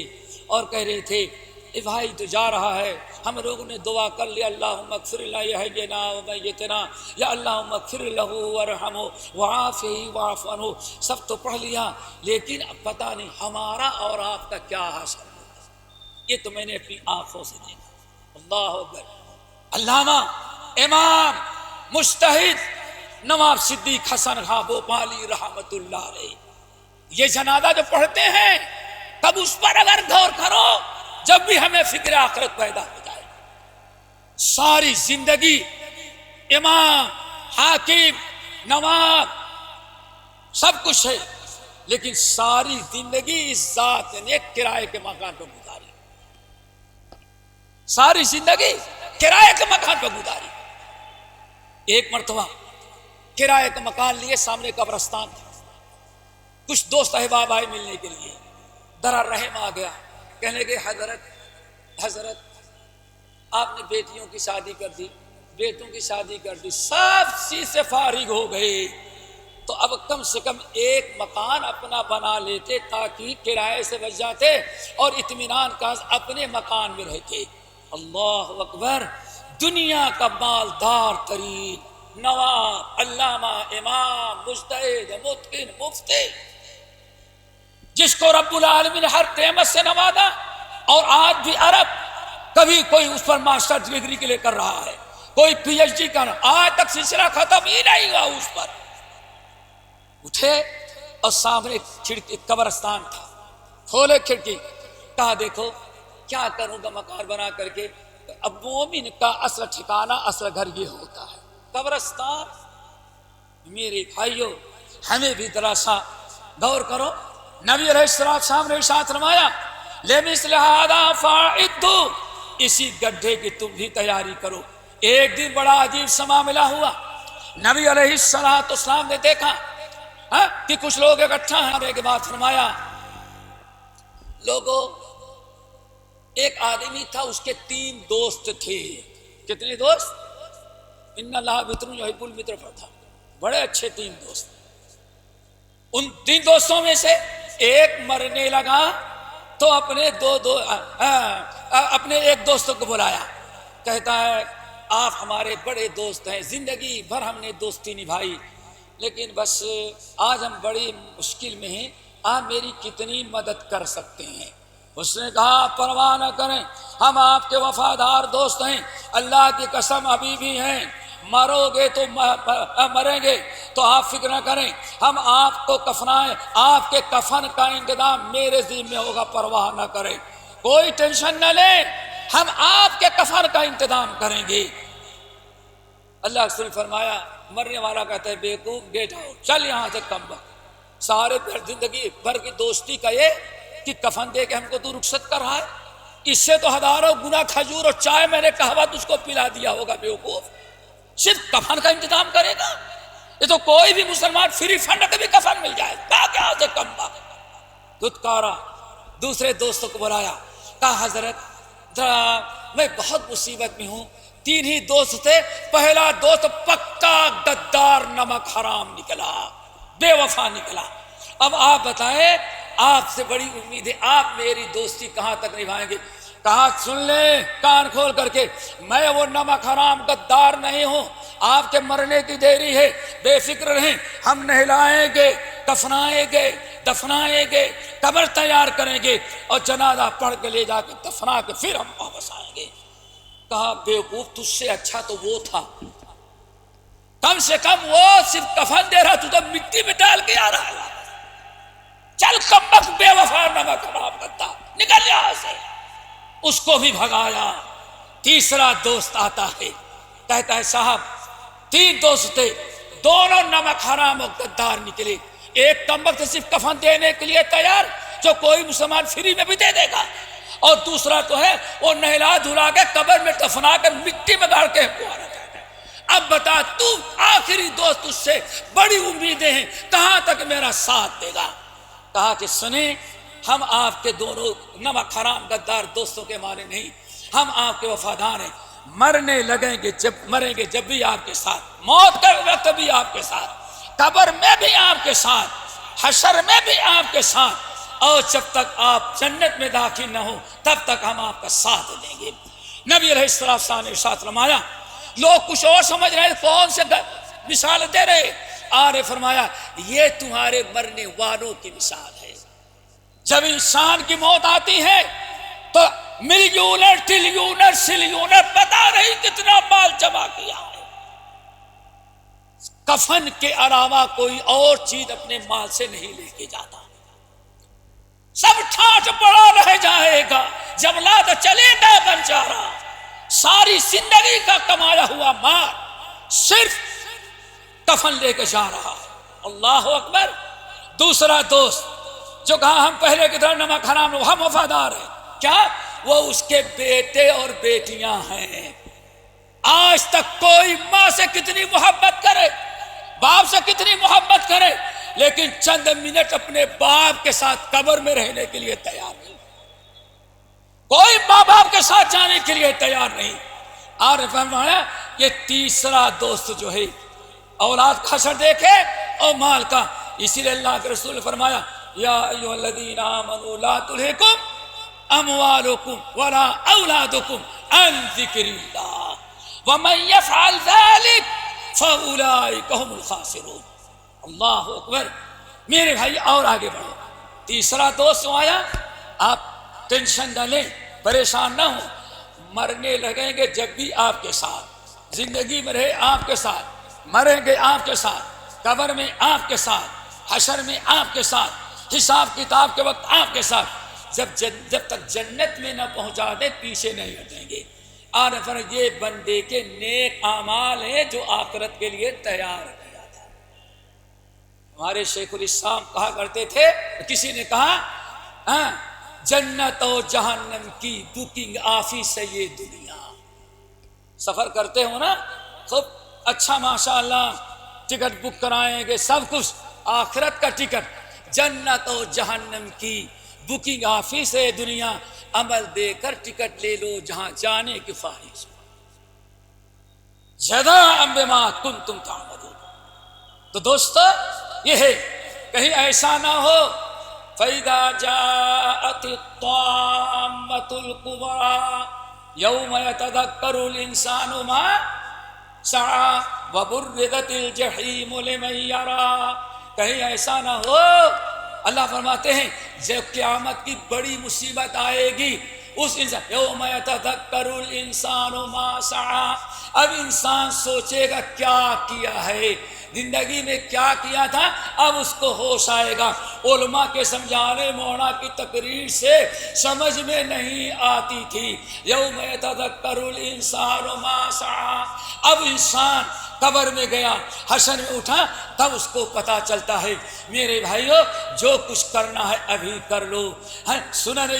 اور کہہ رہے تھے اے بھائی تو جا رہا ہے، ہم لوگوں نے دعا کر لیا اللہم اغفر لحینا ومیتنا، یا اللہم اغفر لہ ورحمہ وعافہ واعف عنہ، سب تو پڑھ لیا، لیکن اب پتہ نہیں ہمارا اور آپ کا کیا حاصل ہوگا، یہ تو میں نے اپنی آنکھوں سے دیکھا۔ اللہ اکبر۔ علامہ امام مجتہد نواب صدیق حسن خاں بھوپالی رحمت اللہ علیہ، یہ جنازہ جو پڑھتے ہیں تب اس پر اگر غور کرو، جب بھی ہمیں فکر آخرت پیدا ہو جائے، ساری زندگی امام حاکم نواب سب کچھ ہے، لیکن ساری زندگی اس ذات نے ایک کرائے کے مکان پر گزاری، ساری زندگی کرائے کے مکان پر گزاری۔ ایک مرتبہ کرائے کا مکان لیے، سامنے قبرستان تھا، کچھ دوست احباب آئے ملنے کے لیے، درر رحم آ گیا، کہنے لگے حضرت آپ نے بیٹیوں کی شادی کر دی، بیٹوں کی شادی کر دی، سب چیز سے فارغ ہو گئے، تو اب کم سے کم ایک مکان اپنا بنا لیتے تاکہ کرائے سے بچ جاتے اور اطمینان کا اپنے مکان میں رہتے۔ اللہ اکبر! دنیا کا مالدار ترین نواب، علامہ، امام، مجتہد، متقن، مفتی، جس کو رب العالمین نے ہر نعمت سے نوازا، اور آج بھی عرب کبھی کوئی اس پر ماسٹر ڈگری کے لیے کر رہا ہے، کوئی پی ایچ ڈی کر، آج تک سلسلہ ختم ہی نہیں ہوا اس پر۔ اٹھے اور سامنے کھڑکی قبرستان تھا، کھولے کھڑکی، کہا دیکھو کیا کروں گا مکان بنا کر کے۔ اب مومن کا اصل ٹھکانہ، اصل گھر یہ ہوتا ہے قبرستان۔ میرے بھائیوں، ہمیں بھی ذرا سا غور کرو، نبی علیہ السلام نے ارشاد فرمایا لِمِثْلِ هَذَا فَأَعِدُّوا، اسی گڈھے کی تم بھی تیاری کرو۔ ایک دن بڑا عجیب سا معاملہ ہوا، نبی علیہ السلام نے دیکھا کہ کچھ لوگ اکٹھا ہیں، آنے کے بعد فرمایا لوگوں، ایک آدمی تھا، اس کے 3 دوست تھے۔ کتنے دوست؟ ان اللہ متر یحب المتر تھا، بڑے اچھے 3 دوست۔ ان 3 دوستوں میں سے ایک مرنے لگا تو اپنے اپنے ایک دوست کو بلایا، کہتا ہے آپ ہمارے بڑے دوست ہیں، زندگی بھر ہم نے دوستی نبھائی، لیکن بس آج ہم بڑی مشکل میں ہیں، آپ میری کتنی مدد کر سکتے ہیں؟ اس نے کہا پرواہ نہ کریں، ہم آپ کے وفادار دوست ہیں، اللہ کی قسم ابھی بھی ہیں، مرو گے تو مریں گے تو آپ فکر نہ کریں، ہم آپ کو کفنائیں، آپ کے کفن کا انتظام میرے ذمہ ہوگا، پرواہ نہ کریں، کوئی ٹینشن نہ لیں، ہم آپ کے کفن کا انتظام کریں گے۔ اللہ کے رسول نے فرمایا، مرنے والا کہتا ہے بیوقوف گیٹ آؤ، چل یہاں سے کم وقت، سارے زندگی بھر کی دوستی کا یہ کہ کفن دے کے ہم کو تو رخصت کر رہا ہے، اس سے تو ہزاروں گنا کھجور اور چائے میں نے کہا اس کو پلا دیا ہوگا، بیوقوف صرف کفن کا انتظام کرے گا؟ یہ تو کوئی بھی مسلمان فری فنڈ کے بھی کفن مل جائے گا، کیا سے کم وقت۔ دھتکارا، دوسرے دوستوں کو بلایا، کہا حضرت میں بہت مصیبت میں ہوں۔ 3 ہی دوست تھے، پہلا دوست پکا غدار نمک حرام نکلا، بے وفا نکلا۔ اب آپ بتائیں، آپ سے بڑی امید ہے، آپ میری دوستی کہاں تک نبھائیں گے؟ کہا سن لیں کان کھول کر کے، میں وہ نمک حرام غدار نہیں ہوں، آپ کے مرنے کی دیری ہے، بے فکر رہیں، ہم نہلائیں گے، کفنائیں گے، دفنائیں گے، قبر تیار کریں گے اور جنازہ پڑھ کے لے جا کے دفنا کے پھر ہم واپس آئیں گے۔ کہا بیوقوف تجھ سے اچھا تو وہ تھا، کم سے کم وہ صرف کفن دے رہا، تو تو مٹی میں ڈال کے آ رہا ہے، چل کم وقت بے وفا نمک حرام کرتا، نکل یہاں سے۔ اس کو بھی بھگایا۔ تیسرا دوست آتا ہے، کہتا ہے صاحب 3 دوست تھے، دونوں نمک حرام اور غدار نکلے، ایک کم وقت صرف کفن دینے کے لیے تیار جو کوئی مسلمان فری میں بھی دے دے گا، اور دوسرا تو ہے وہ نہلا دھلا کے قبر میں دفنا کے مٹی میں گاڑ کے ہم کو آ رہا ہے۔ اب بتا تو آخری دوست اس سے بڑی امیدیں ہیں، کہاں تک میرا ساتھ دے گا؟ کہا کہ سنیں، ہم آپ کے دونوں نمک حرام غدار دوستوں کے مانے نہیں، ہم آپ کے وفادار ہیں، مرنے لگیں گے جب مریں گے جب بھی آپ کے ساتھ، موت کے وقت بھی آپ کے ساتھ، قبر میں بھی آپ کے ساتھ، حشر میں بھی آپ کے ساتھ، اور جب تک آپ جنت میں داخل نہ ہو تب تک ہم آپ کا ساتھ دیں گے۔ نبی علیہ السلام نے ارشاد فرمایا، لوگ کچھ اور سمجھ رہے ہیں، کون سے مثال دے رہے، آرے فرمایا یہ تمہارے مرنے والوں کی مثال ہے۔ جب انسان کی موت آتی ہے تو ملینر ٹریلینر سیلینر پتا نہیں کتنا مال جمع کیا ہے، کفن کے علاوہ کوئی اور چیز اپنے مال سے نہیں لے کے جاتا، سب ٹھاٹ پڑا رہ جائے گا، جب لا تو چلے گا بنچارا، ساری زندگی کا کمایا ہوا مال صرف کفن لے کے جا رہا ہے۔ اللہ اکبر! دوسرا دوست جو کہا ہم پہلے کی طرح نمک حرام ہم وفادار ہیں، کیا وہ اس کے بیٹے اور بیٹیاں ہیں۔ آج تک کوئی ماں سے کتنی محبت کرے، باپ سے کتنی محبت کرے، لیکن چند منٹ اپنے باپ کے ساتھ قبر میں رہنے کے لیے تیار نہیں، کوئی ماں باپ کے ساتھ جانے کے لیے تیار نہیں۔ اور فرمایا یہ تیسرا دوست جو ہے اولاد کا حشر دیکھے اور مال کا، اسی لیے اللہ کے رسول نے فرمایا یا ایھا الذین آمنوا لا تلھکم اموالکم ولا اولادکم عن ذکر اللہ ومن یفعل ذلک فاولئک هم الخاسرون۔ اللہ اکبر۔ میرے بھائی اور آگے بڑھو، تیسرا دوست آیا، آپ ٹینشن نہ لیں، پریشان نہ ہوں، مرنے لگیں گے جب بھی آپ کے ساتھ، زندگی میں رہے آپ کے ساتھ، مریں گے آپ کے ساتھ، قبر میں آپ کے ساتھ، حشر میں آپ کے ساتھ، حساب کتاب کے وقت آپ کے ساتھ، جب تک جنت میں نہ پہنچا دے پیچھے نہیں ہٹیں گے۔ اور یہ بندے کے نیک اعمال ہیں جو آخرت کے لیے تیار کیا تھا۔ ہمارے شیخ الاسلام کہا کرتے تھے، کسی نے کہا جنت اور جہنم کی بکنگ آفس ہے یہ دنیا۔ سفر کرتے ہو نا، خوب اچھا ماشاءاللہ ٹکٹ بک کرائیں گے، سب کچھ آخرت کا ٹکٹ، جنت اور جہنم کی بکنگ آفس ہے دنیا، عمل دے کر ٹکٹ لے لو جہاں جانے کی خواہش ہو۔ جزاء بما کنتم تعملون۔ تو دوستو یہ ہے، کہیں ایسا نہ ہو فَإِذَا جَاءَتِ الطَّامَّةُ الْكُبْرَىٰ يَوْمَ يَتَذَكَّرُ الْإِنسَانُ مَا سَعَىٰ وَبُرِّزَتِ الْجَحِيمُ لِمَن يَرَىٰ۔ کہیں ایسا نہ ہو، اللہ فرماتے ہیں جب قیامت کی بڑی مصیبت آئے گی، اس انسان یوم یتذکر الانسان ما سعی، اب انسان سوچے گا کیا کیا ہے، زندگی میں کیا کیا تھا، اب اس کو ہوش آئے گا۔ علماء کے سمجھانے، مولانا کی تقریر سے سمجھ میں نہیں آتی تھی، یوم یتذکر الانسان ما سعی، اب انسان قبر میں گیا، حشر میں اٹھا، تب اس کو پتا چلتا ہے میرے بھائیو جو کچھ کرنا ہے ابھی کر لو۔ سنن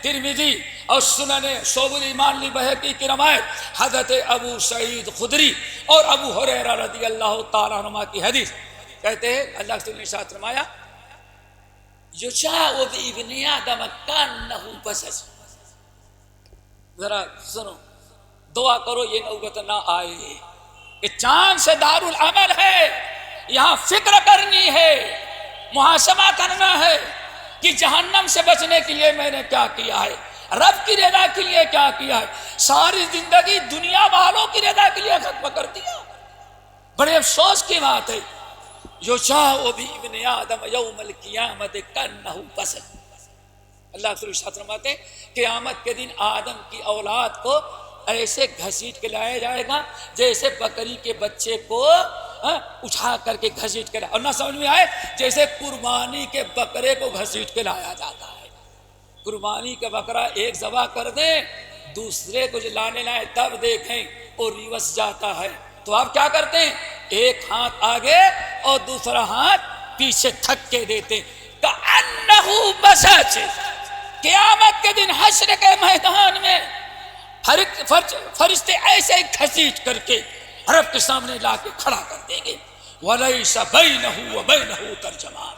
ترمذی اور سنن شعب الایمان لبیہقی کی روایت، حضرت ابو سعید خدری اور ابو ہریرہ رضی اللہ تعالیٰ عنہما کی حدیث، کہتے ہیں اللہ کے رسول نے ارشاد فرمایا یجاء بابن آدم کانہ بسس۔ ذرا سنو، دعا کرو یہ نوبت نہ آئے، یہ چاند سے دارالعمل ہے، یہاں فکر کرنی ہے، محاسبہ کرنا ہے کہ جہنم سے بچنے کے لیے میں نے کیا کیا ہے، رب کی رضا کے لیے کیا کیا ہے، ساری زندگی دنیا والوں کی رضا کے لیے ختم کر دیا۔ بڑے افسوس کی بات ہے، یجاء بابن آدم یوم القیامت کانہ بسس۔ اللہ کے رسول فرماتے ہیں قیامت کے دن آدم کی اولاد کو ایسے گھسیٹ کے لایا جائے گا جیسے بکری کے بچے کو اٹھا کر کے گھسیٹ کے لایا، اور نہ سمجھ میں آئے جیسے قربانی کے بکرے کو گھسیٹ کے لایا جاتا ہے۔ قربانی کا بکرا ایک ذبح کر دیں، دوسرے کو جو لانے لائے تب دیکھیں وہ ریوس جاتا ہے، تو آپ کیا کرتے ہیں، ایک ہاتھ آگے اور دوسرا ہاتھ پیچھے تھک کے دیتے، کأنہ بسس۔ قیامت کے دن حشر کے میدان میں فرشتے ایسے گھسیٹ کر کے رب کے سامنے لا کے کھڑا کر دیں گے، وَلَيْسَ بَيْنَهُ وَبَيْنَهُ ترجمان،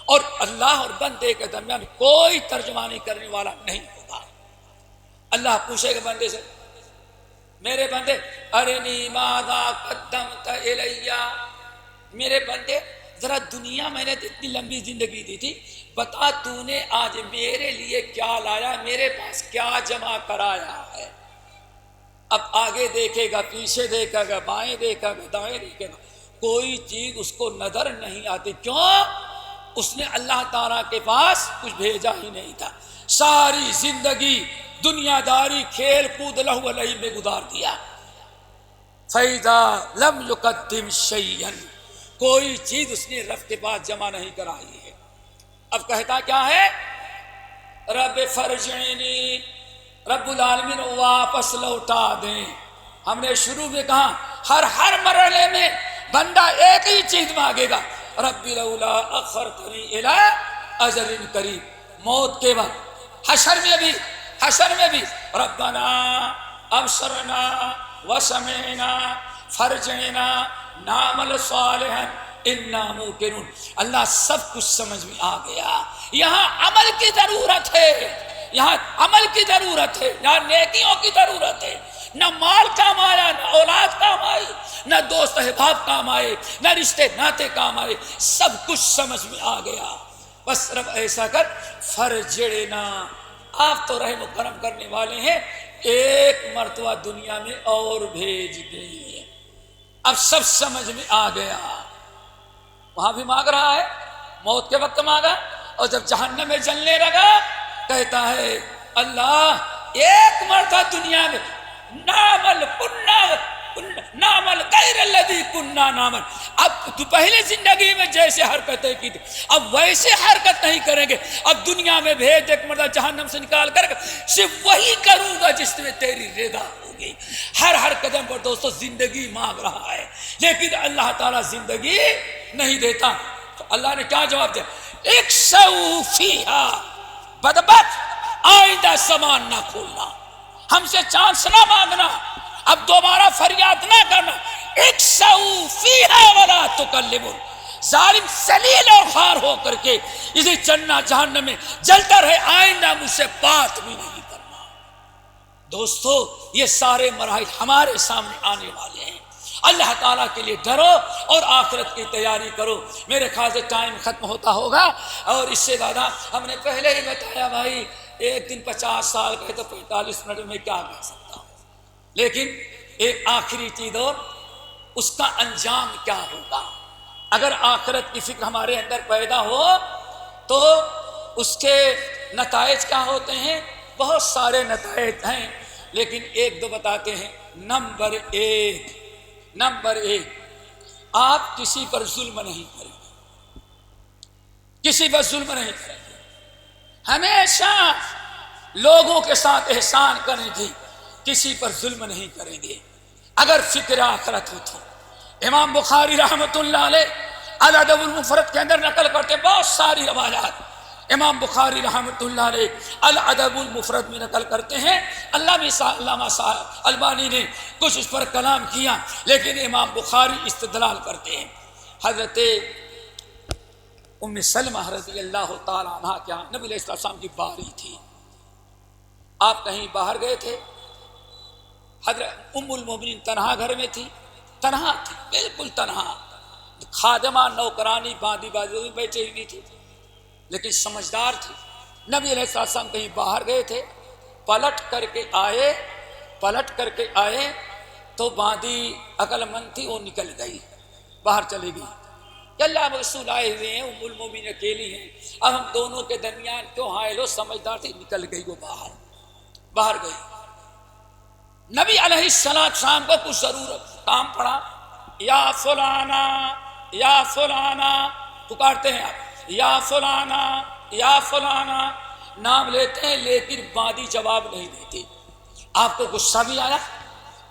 اور اللہ اور بندے کے درمیان کوئی ترجمانی کرنے والا نہیں ہوگا۔ اللہ پوچھے گا بندے سے، میرے بندے ارنی ماذا قدمت الیہ، میرے بندے ذرا دنیا میں نے اتنی لمبی زندگی دی تھی، بتا تو نے آج میرے لیے کیا لایا، میرے پاس کیا جمع کرایا ہے۔ اب آگے دیکھے گا، پیچھے دیکھے گا، بائیں دیکھے گا، دائیں دیکھے گا، کوئی چیز اس کو نظر نہیں آتی، کیوں؟ اس نے اللہ تعالیٰ کے پاس کچھ بھیجا ہی نہیں تھا، ساری زندگی دنیا داری کھیل کود لہو و لعب میں گزار دیا۔ فَإِذَا لَمْ يُقَدِّمْ شَيْئًا، کوئی چیز اس نے رب کے پاس جمع نہیں کرائی ہے۔ اب کہتا کیا ہے، رب فرجعنی، رب العالمین واپس لوٹا دیں۔ ہم نے شروع میں کہا ہر مرحلے میں بندہ ایک ہی چیز مانگے گا، ربی لولا اخرتنی الی اجل قریب، موت کے وقت حشر میں بھی ربنا ابصرنا وسمعنا فرجعنا نعمل صالحا انا موقنون۔ اللہ سب کچھ سمجھ میں آ گیا، یہاں عمل کی ضرورت ہے، یہاں عمل کی ضرورت ہے، یہاں نیکیوں کی ضرورت ہے، نہ مال کام آیا، نہ اولاد کام آئی، نہ دوست احباب کام آئے، نہ رشتے ناتے کام آئے، سب کچھ سمجھ میں آ گیا۔ بس رب ایسا کر فرجعنا، آپ تو رحم و کرم کرنے والے ہیں، ایک مرتبہ دنیا میں اور بھیج دیں۔ اب سب سمجھ میں آ گیا، وہاں بھی مانگ رہا ہے، موت کے وقت مانگا، اور جب جہنم میں جلنے لگا کہتا ہے اللہ ایک مرتبہ دنیا میں نعمل غیر الذی کننا نعمل، اب تو پہلے زندگی میں جیسے حرکتیں کی تھی اب ویسے حرکت نہیں کریں گے، اب دنیا میں بھیج ایک مرتبہ جہنم سے نکال کر صرف وہی کروں گا جس میں تیری رضا ہوگی۔ ہر قدم پر دوستو زندگی مانگ رہا ہے، لیکن اللہ تعالیٰ زندگی نہیں دیتا۔ تو اللہ نے کیا جواب دیا؟ اکسو فیہا، بدبخت آئندہ زبان نہ کھولنا، ہم سے چانس نہ مانگنا، اب دوبارہ فریاد نہ کرنا، اکسو فیہا ولا تکلمون، ظالم ذلیل اور خوار ہو کر کے اسی جہنم میں جلتا رہے، آئندہ مجھ سے بات بھی نہیں کرنا۔ دوستو یہ سارے مراحل ہمارے سامنے آنے والے ہیں، اللہ تعالیٰ کے لیے ڈرو اور آخرت کی تیاری کرو۔ میرے خیال سے ٹائم ختم ہوتا ہوگا، اور اس سے زیادہ ہم نے پہلے ہی بتایا بھائی ایک دن 50 سال کا ہے تو 45 منٹ میں کیا کہہ سکتا ہوں، لیکن ایک آخری چیز اور، اس کا انجام کیا ہوگا۔ اگر آخرت کی فکر ہمارے اندر پیدا ہو تو اس کے نتائج کیا ہوتے ہیں؟ بہت سارے نتائج ہیں، لیکن ایک دو بتاتے ہیں۔ نمبر ایک، آپ کسی پر ظلم نہیں کریں گے، کسی پر ظلم نہیں کریں گے، ہمیشہ لوگوں کے ساتھ احسان کریں گے، کسی پر ظلم نہیں کریں گے۔ اگر فکر آخرت ہو تو امام بخاری رحمۃ اللہ علیہ الادب المفرد کے اندر نقل کرتے بہت ساری روایات، امام بخاری رحمۃ اللہ علیہ الادب المفرد میں نقل کرتے ہیں، علامہ البانی نے کچھ اس پر کلام کیا، لیکن امام بخاری استدلال کرتے ہیں۔ حضرت ام سلمہ رضی اللہ تعالی عنہ کے یہاں نبی علیہ السلام کی باری تھی، آپ کہیں باہر گئے تھے، حضرت ام المومنین تنہا گھر میں تھی، تنہا تھی، بالکل تنہا، خادمہ نوکرانی باندھی بازی بیٹھے ہوئی تھی، لیکن سمجھدار تھی۔ نبی علیہ السلام کہیں باہر گئے تھے، پلٹ کر کے آئے تو باندھی عقل مند تھی، وہ نکل گئی، باہر چلی گئی کہ اللہ رسول آئے ہوئے ہیں، ام المومنین اکیلی ہیں، اب ہم دونوں کے درمیان کیوں حائل ہو، سمجھدار تھی، نکل گئی، وہ باہر گئی۔ نبی علیہ السلام کو کچھ ضرورت کام پڑا، یا فلانا پکارتے ہیں آپ، یا فلانا نام لیتے ہیں، لیکن باندھی جواب نہیں دیتی۔ آپ کو غصہ بھی آیا،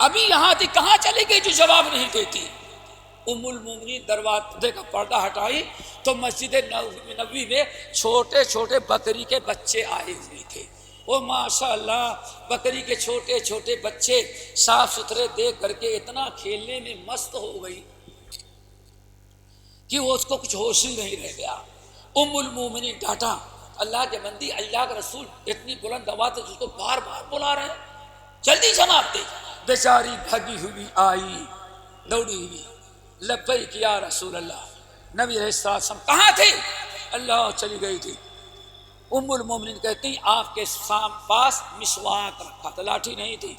ابھی یہاں تھی کہاں چلی گئی جو جواب نہیں دیتی۔ ام المومنین دروازے کا پردہ ہٹائی تو مسجد نبوی میں چھوٹے چھوٹے بکری کے بچے آئے ہوئے تھے، وہ ماشاء اللہ بکری کے چھوٹے چھوٹے بچے صاف ستھرے دیکھ کر کے اتنا کھیلنے میں مست ہو گئی کہ وہ اس کو کچھ ہوش ہی نہیں رہ گیا۔ ام المومنین ڈانٹا، اللہ کے بندی، اللہ کے رسول اتنی بلند آواز سے جس کو بار بار بلا رہے ہیں، جلدی جواب دے۔ بیچاری بھگی ہوئی آئی، دوڑی ہوئی، لبیک یا رسول اللہ۔ نبی علیہ السلام کہاں تھی؟ اللہ چلی گئی تھی۔ ام المومنین کہتی ہیں آپ کے پاس مسواک رکھا تھا، لاٹھی نہیں تھی،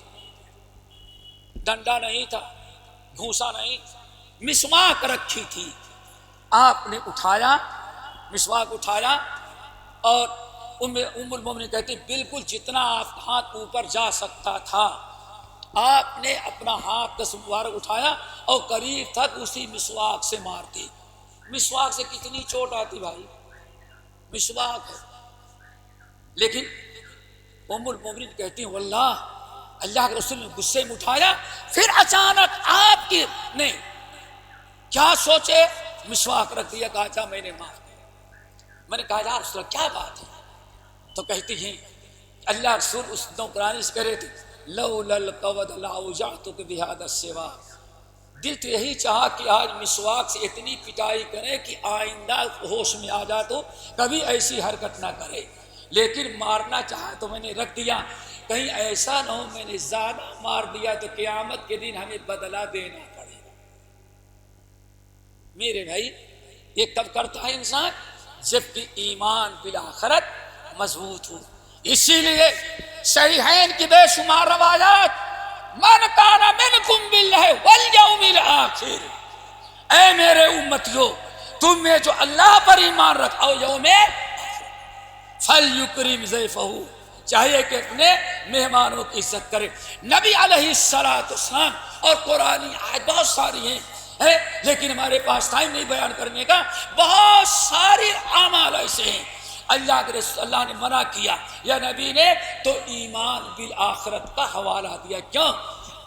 ڈنڈا نہیں تھا، گھوسا نہیں، مسواک رکھی تھی۔ آپ نے اٹھایا، مسواک اٹھایا، اور ام المومنین کہتی بالکل جتنا آپ ہاتھ اوپر جا سکتا تھا آپ نے اپنا ہاتھ 10 مبارک اٹھایا اور قریب تک اسی مسواک سے مارتی۔ مسواک سے کتنی چوٹ آتی بھائی، مسواک ہے، لیکن ام المومنین کہتی ہیں واللہ اللہ کے رسول نے غصے میں اٹھایا، پھر اچانک آپ کی نے کیا سوچے، مسواک رکھ دیا، کہا جا میں نے معاف کیا۔ میں نے کہا یا رسول اللہ کیا بات ہے؟ تو کہتی ہیں اللہ رسول اس نوکرانی سے کہہ رہے تھے لولا القود لاوجعتک بهذا السواک، دل تو یہی چاہا کہ آج مسواک سے اتنی پٹائی کرے کہ آئندہ ہوش میں آ جا تو کبھی ایسی حرکت نہ کرے، لیکن مارنا چاہا تو میں نے رکھ دیا، کہیں ایسا نہ ہو میں نے زیادہ مار دیا تو قیامت کے دن ہمیں بدلہ دینا پڑے گا۔ میرے بھائی یہ کب کرتا ہے انسان؟ جب کہ ایمان بالآخرت مضبوط ہو۔ اسی لیے صحیحین کی بے شمار روایات من کان منکم باللہ والیوم الآخر، اے میرے امتیو تم میں جو اللہ پر ایمان رکھو یوم فلیکرم ضیفہ، چاہیے کہ اپنے مہمانوں کی عزت کرے۔ نبی علیہ السلام اور قرآنی آیت بہت ساری ہیں لیکن ہمارے پاس ٹائم نہیں بیان کرنے کا، بہت ساری اعمال ایسے ہیں اللہ کے رسول اللہ نے منع کیا یا نبی نے تو ایمان بالآخرت کا حوالہ دیا۔ کیوں؟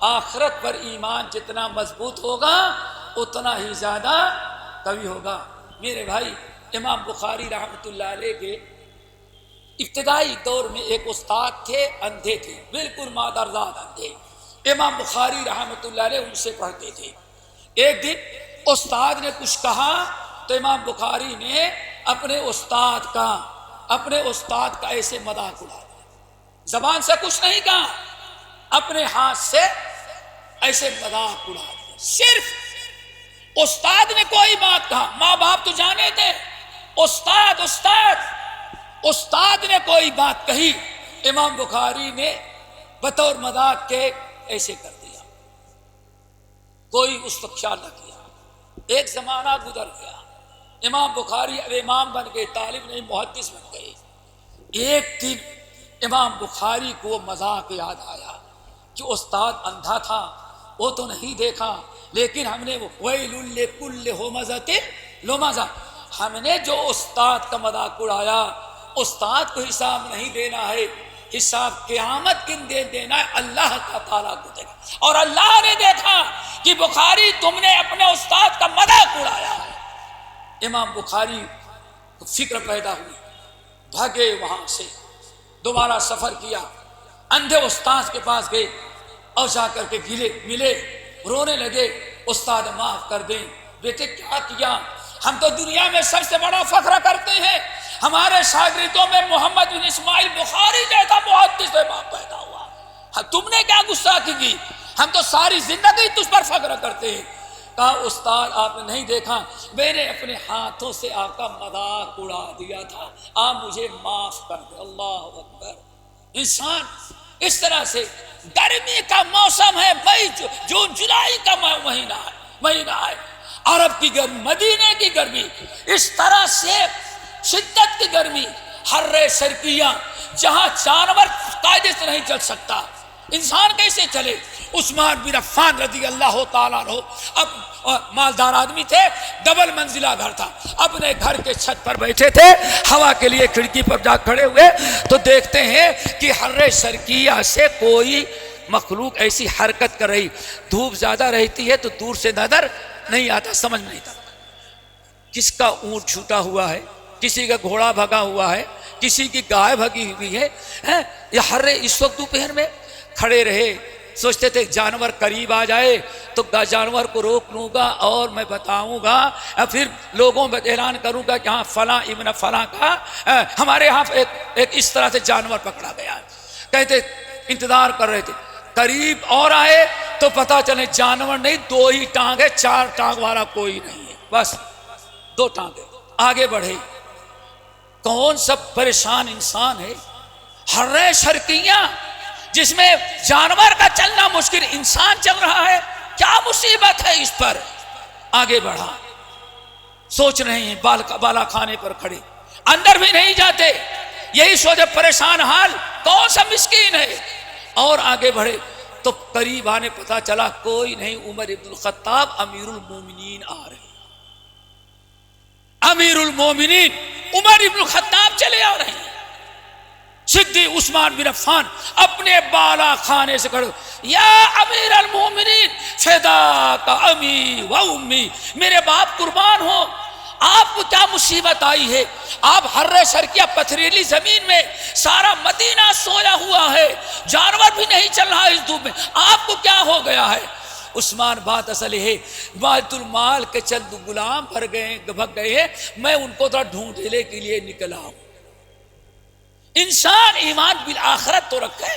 آخرت پر ایمان جتنا مضبوط ہوگا اتنا ہی زیادہ قوی ہوگا۔ میرے بھائی امام بخاری رحمۃ اللہ علیہ کے ابتدائی دور میں ایک استاد تھے، اندھے تھے، بالکل مادرزاد اندھے۔ امام بخاری رحمۃ اللہ علیہ ان سے پڑھتے تھے۔ ایک دن استاد نے کچھ کہا تو امام بخاری نے اپنے استاد کا ایسے مذاق اڑا دیا، زبان سے کچھ نہیں کہا، اپنے ہاتھ سے ایسے مذاق اڑا دیا۔ صرف استاد نے کوئی بات کہا، ماں باپ تو جانے تھے، استاد نے کوئی بات کہی، امام بخاری نے بطور مذاق کے ایسے کر دیا، کوئی اس وقت خیال نہ کیا۔ ایک زمانہ گزر گیا، امام بخاری اب امام بن گئے، طالب نہیں محدث بن گئے۔ ایک دن امام بخاری کو مذاق یاد آیا کہ استاد اندھا تھا، وہ تو نہیں دیکھا، لیکن ہم نے ویل لکل ہمزۃ لمزہ، ہم نے جو استاد کا مذاق اڑایا، استاد کو حساب نہیں دینا ہے، حساب قیامت کن دے دینا ہے، اللہ تعالیٰ کو دے گا۔ اور اللہ نے دیکھا کہ بخاری تم نے اپنے استاد کا مذاق اڑایا ہے۔ امام بخاری کو فکر پیدا ہوئی، بھاگے وہاں سے، دوبارہ سفر کیا، اندھے استاد کے پاس گئے اور جا کر کے ملے، رونے لگے، استاد معاف کر دیں، بیٹے کیا کیا؟ ہم تو دنیا میں سب سے بڑا فخر کرتے ہیں، ہمارے شاگردوں میں محمد بن اسماعیل بخاری جیسا محدث امام پیدا ہوا، تم نے کیا گستاخی کی؟ ہم تو ساری زندگی تجھ پر فخر کرتے ہیں۔ کہا استاد آپ نے نہیں دیکھا، میں نے اپنے ہاتھوں سے آپ کا مذاق اڑا دیا تھا، آپ مجھے معاف کر دیں۔ اللہ اکبر۔ انسان اس طرح سے، گرمی کا موسم ہے، مئی جون جولائی کا مہینہ ہے، عرب کی گرمی، مدینے کی گرمی، اس طرح سے شدت کی گرمی، حر سرکیاں، جہاں جانور قاعدے سے نہیں چل سکتا، انسان کیسے چلے؟ عثمان بن عفان رضی اللہ تعالیٰ عنہ اب مالدار آدمی تھے، ڈبل منزلہ گھر تھا، اپنے گھر کے چھت پر بیٹھے تھے، ہوا کے لیے کھڑکی پر جا کھڑے ہوئے تو دیکھتے ہیں کہ حر سرکیہ سے کوئی مخلوق ایسی حرکت کر رہی، دھوپ زیادہ رہتی ہے تو دور سے نظر نہیں آتا، سمجھ نہیں آتا کس کا اونٹ چھوٹا ہوا ہے، کسی کا گھوڑا بھگا ہوا ہے، کسی کی گائے بھگی ہوئی ہے۔ یہ حر اس وقت دوپہر میں کھڑے رہے، سوچتے تھے جانور قریب آ جائے تو جانور کو روک لوں گا اور میں بتاؤں گا، پھر لوگوں میں اعلان کروں گا کہ ہاں فلاں ابن فلاں کا ہمارے ہاں ایک اس طرح سے جانور پکڑا گیا۔ کہتے انتظار کر رہے تھے، قریب اور آئے تو پتہ چلے جانور نہیں، دو ہی ٹانگ ہے، چار ٹانگ والا کوئی نہیں ہے، بس دو ٹانگ ہے۔ آگے بڑھے، کون سا پریشان انسان ہے، حر شرکیاں جس میں جانور کا چلنا مشکل، انسان چل رہا ہے، کیا مصیبت ہے اس پر؟ آگے بڑھا، سوچ رہے ہیں، بالا کھانے پر کھڑے، اندر بھی نہیں جاتے، یہی سوچے پریشان حال، کون سا مسکین ہے۔ اور آگے بڑھے تو قریب آنے پتا چلا کوئی نہیں، عمر ابن الخطاب امیر المومنین آ رہے ہیں، امیر المومنین عمر ابن الخطاب چلے آ رہے ہیں، صدیق عثمان بن عفان اپنے بالا خانے سے کھڑے، یا امیر المومنین فداک امی و امی، میرے باپ قربان ہو، آپ کو کیا مصیبت آئی ہے؟ آپ ہر شرکیہ پتھریلی زمین میں، سارا مدینہ سویا ہوا ہے، جانور بھی نہیں چل رہا اس دھوپ میں، آپ کو کیا ہو گیا ہے؟ عثمان بات اصل ہے بیت المال کے چند غلام بھگ گئے ہیں، میں ان کو ذرا ڈھونڈنے کے لیے نکلا ہوں۔ انسان ایمان بالآخرت تو رکھے،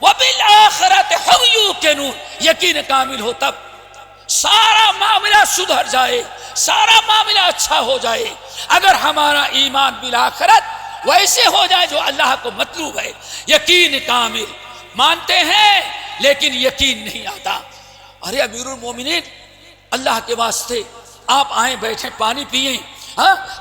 وبالآخرت هم یوقنون، یقین کامل ہو تب سارا معاملہ سدھر جائے، سارا معاملہ اچھا ہو جائے۔ اگر ہمارا ایمان بالآخرت ویسے ہو جائے جو اللہ کو مطلوب ہے، یقین کامل، مانتے ہیں لیکن یقین نہیں آتا۔ ارے امیر المومنین، اللہ کے واسطے آپ آئیں بیٹھیں، پانی پئیں،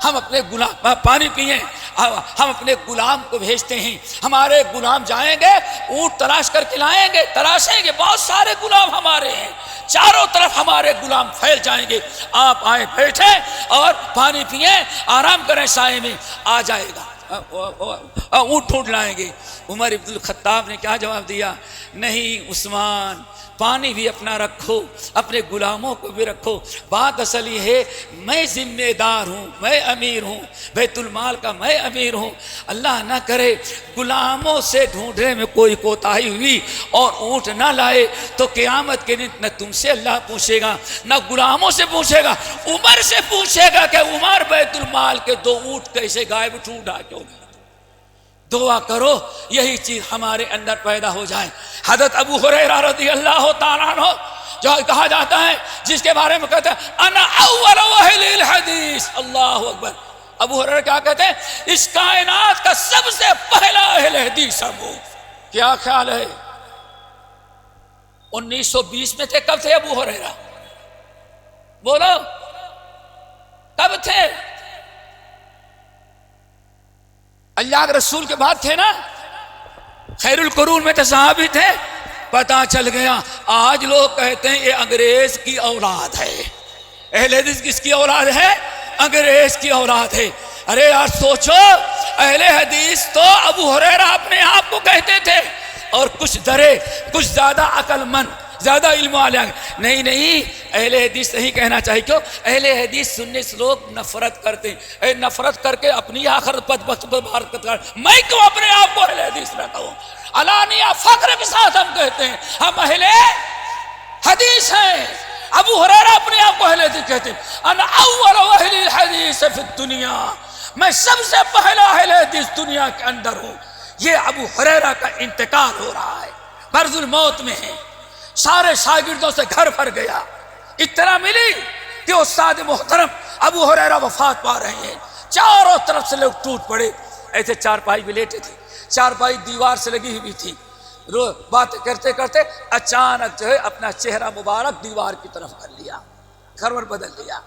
ہم اپنے غلام پانی پئیں، ہم اپنے غلام کو بھیجتے ہیں، ہمارے غلام جائیں گے اونٹ تلاش کر کے لائیں گے، تلاشیں گے، بہت سارے غلام ہمارے ہیں، چاروں طرف ہمارے غلام پھیل جائیں گے، آپ آئیں بیٹھیں اور پانی پئیں، آرام کریں، سائے میں آ جائے گا، اونٹ ڈھونڈ لائیں گے۔ عمر ابن الخطاب نے کیا جواب دیا؟ نہیں عثمان، پانی بھی اپنا رکھو، اپنے غلاموں کو بھی رکھو، بات اصل یہ ہے میں ذمہ دار ہوں، میں امیر ہوں، بیت المال کا میں امیر ہوں، اللہ نہ کرے غلاموں سے ڈھونڈنے میں کوئی کوتاہی ہوئی اور اونٹ نہ لائے تو قیامت کے دن نہ تم سے اللہ پوچھے گا، نہ غلاموں سے پوچھے گا، عمر سے پوچھے گا کہ عمر بیت المال کے 2 اونٹ کیسے غائب ڈھونڈا کیوں نہیں؟ دعا کرو یہی چیز ہمارے اندر پیدا ہو جائے۔ حضرت ابو ہریرہ رضی اللہ تعالیٰ عنہ جو کہا جاتا ہے، جس کے بارے میں کہتے ہیں انا اول اہل الحدیث، اللہ اکبر، ابو ہریرہ کیا کہتے ہیں؟ اس کائنات کا سب سے پہلا اہل حدیث ہم ہوں۔ کیا خیال ہے 1920 میں تھے؟ کب تھے ابو ہریرہ؟ بولو کب تھے؟ اللہ کے رسول کے بعد تھے نا، خیر القرون میں تو صحابی تھے۔ پتا چل گیا آج لوگ کہتے ہیں یہ انگریز کی اولاد ہے، اہل حدیث کس کی اولاد ہے؟ انگریز کی اولاد ہے۔ ارے یار سوچو، اہل حدیث تو ابو ہریرہ اپنے آپ کو کہتے تھے، اور کچھ درے، کچھ زیادہ عقل مند، زیادہ علم والے، نہیں اہل حدیث نہیں کہنا چاہیے۔ کیوں؟ اہل حدیث سننے سے لوگ نفرت کرتے ہیں، نفرت کر کے اپنی آخرت بارت کرتے۔ میں کیوں اپنے آپ کو اہل حدیث نہ کہوں؟ علانیہ فخر کے ساتھ ہم کہتے ہیں ہم اہل حدیث ہیں۔ ابو ہریرہ اپنے آپ کو اہل حدیث کہتے ہیں، انا اول اہل الحدیث فی الدنیا، میں سب سے پہلا اہل حدیث دنیا کے اندر ہوں۔ یہ ابو ہریرہ کا انتقال ہو رہا ہے، مرض الموت میں ہے، سارے شاگردوں سے گھر بھر گیا، اطلاع ملی کہ استاد محترم ابو ہریرہ وفات پا رہے ہیں، چاروں طرف سے لوگ ٹوٹ پڑے۔ ایسے چارپائی بھی لیٹے تھے، چارپائی دیوار سے لگی ہوئی تھی، باتیں کرتے کرتے اچانک جو ہے اپنا چہرہ مبارک دیوار کی طرف کر لیا، کروٹ بدل لیا۔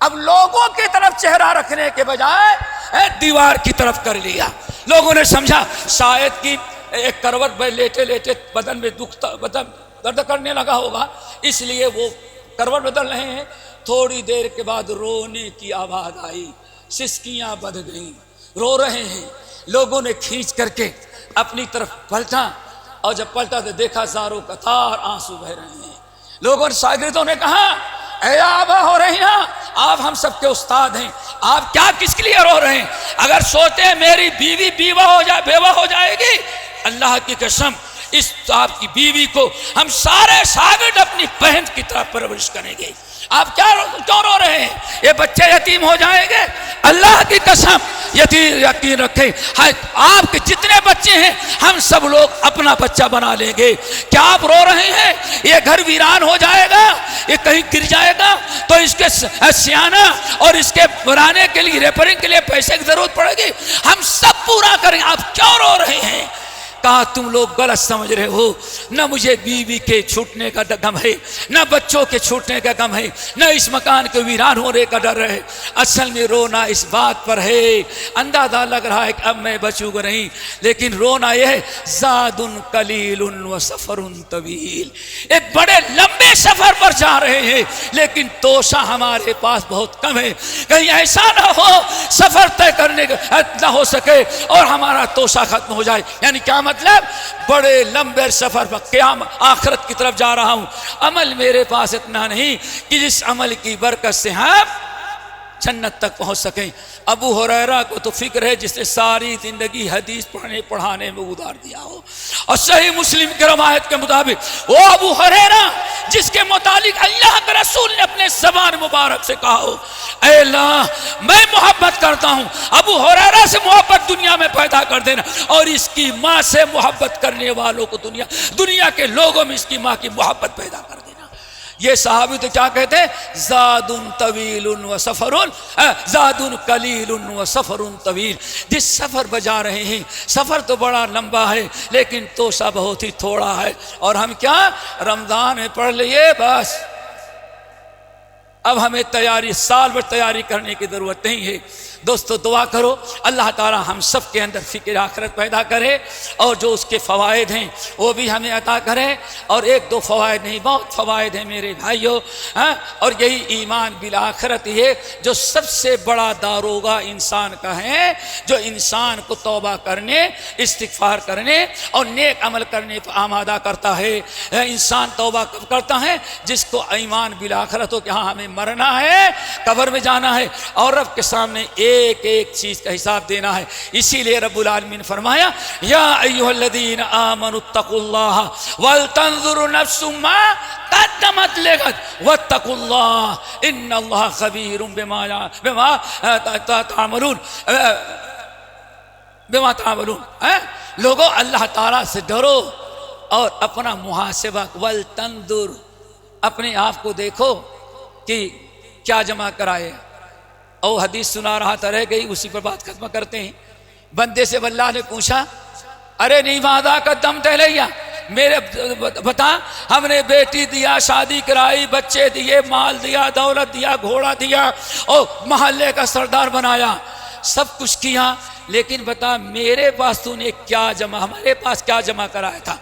اب لوگوں کی طرف چہرہ رکھنے کے بجائے دیوار کی طرف کر لیا۔ لوگوں نے سمجھا شاید کہ ایک کروٹ میں لیٹے لیٹے بدن میں بدن درد کرنے لگا ہوگا، اس لیے وہ کروٹ بدل رہے ہیں۔ تھوڑی دیر کے بعد رونے کی آواز آئی، سسکیاں بندھ گئیں، رو رہے ہیں۔ لوگوں نے کھینچ کر کے اپنی طرف پلٹا، اور جب پلٹا تو دیکھا زاروں قطار آنسو بہ رہے ہیں۔ لوگوں نے، شاگردوں نے کہا اے ابا ہریرہ، آپ ہم سب کے استاد ہیں، آپ کیا کس کے لیے رو رہے ہیں؟ اگر سوچتے ہیں میری بیوی بیوہ ہو جائے گی، اللہ کی قسم اس آپ کی بیوی کو ہم سارے شاگرد اپنی بہن کی طرح پرورش کریں گے۔ آپ کیوں رو رہے ہیں؟ یہ بچے یتیم ہو جائیں گے؟ اللہ کی قسم یقین رکھیں، آپ کے جتنے بچے ہیں ہم سب لوگ اپنا بچہ بنا لیں گے۔ کیا آپ رو رہے ہیں؟ یہ گھر ویران ہو جائے گا، یہ کہیں گر جائے گا تو اس کے سیانہ اور اس کے بنانے کے لیے، ریپرنگ کے لیے پیسے کی ضرورت پڑے گی، ہم سب پورا کریں، آپ کیوں رو رہے ہیں؟ کہا تم لوگ غلط سمجھ رہے ہو، نہ مجھے بیوی کے چھوٹنے کا غم ہے، نہ بچوں کے چھوٹنے کا غم ہے، نہ اس مکان کے ویران ہونے کا ڈر ہے، اصل میں رونا اس بات پر ہے، اندازہ لگ رہا ہے کہ اب میں بچوں گا نہیں، لیکن رونا یہ ہے زاد قلیل و سفر طویل، ایک بڑے لمبے سفر پر جا رہے ہیں لیکن توشہ ہمارے پاس بہت کم ہے، کہیں ایسا نہ ہو سفر طے کرنے نہ ہو سکے اور ہمارا توشہ ختم ہو جائے۔ یعنی کیا مطلب؟ بڑے لمبے سفر پر قیام آخرت کی طرف جا رہا ہوں، عمل میرے پاس اتنا نہیں کہ جس عمل کی برکت سے ہم جنت تک پہنچ سکیں۔ ابو ہریرہ کو تو فکر ہے جس نے ساری زندگی حدیث پڑھانے میں گزار دیا ہو، اور صحیح مسلم کی روایت کے مطابق وہ ابو ہریرہ جس کے متعلق اللہ کے رسول نے اپنے زبان مبارک سے کہا ہو اے اللہ میں محبت کرتا ہوں، ابو ہریرہ سے محبت دنیا میں پیدا کر دینا، اور اس کی ماں سے محبت کرنے والوں کو دنیا کے لوگوں میں اس کی ماں کی محبت پیدا کر دینا۔ یہ صحابی تو کیا کہتے ہیں؟ زاد طویل و سفر زاد قلیل و سفر طویل، جس سفر پر جا رہے ہیں سفر تو بڑا لمبا ہے لیکن توشہ بہت ہی تھوڑا ہے، اور ہم کیا رمضان میں پڑھ لیے بس، اب ہمیں سال بھر تیاری کرنے کی ضرورت نہیں ہے۔ دوستو دعا کرو اللہ تعالی ہم سب کے اندر فکر آخرت پیدا کرے، اور جو اس کے فوائد ہیں وہ بھی ہمیں عطا کرے، اور ایک دو فوائد نہیں بہت فوائد ہیں میرے بھائیوں، اور یہی ایمان بالآخرت ہے جو سب سے بڑا داروغہ انسان کا ہے، جو انسان کو توبہ کرنے، استغفار کرنے اور نیک عمل کرنے پر آمادہ کرتا ہے۔ انسان توبہ کب کرتا ہے؟ جس کو ایمان بالآخرت ہو کہ ہاں ہمیں مرنا ہے، قبر میں جانا ہے، اور رب کے سامنے ایک ایک چیز کا حساب دینا ہے۔ اسی لیے رب العالمین نے فرمایا یا ایھا الذین آمنوا اتقوا اللہ ولتنظر نفس ما قدمت لغد واتقوا اللہ ان اللہ خبیر بما تعملون۔ لوگوں اللہ تعالیٰ سے ڈرو اور اپنا محاسبہ ولتنظر، اپنے آپ کو دیکھو کہ کیا جمع کرائے۔ اور حدیث سنا رہا تھا رہ گئی، اسی پر بات ختم کرتے ہیں۔ بندے سے اللہ نے پوچھا ارے نہیں وعدہ قدمت الیہ، میرے بتا ہم نے بیٹی دیا، شادی کرائی، بچے دیے، مال دیا، دولت دیا، گھوڑا دیا، اور محلے کا سردار بنایا، سب کچھ کیا، لیکن بتا میرے پاس تو نے کیا جمع، ہمارے پاس کیا جمع کرایا تھا؟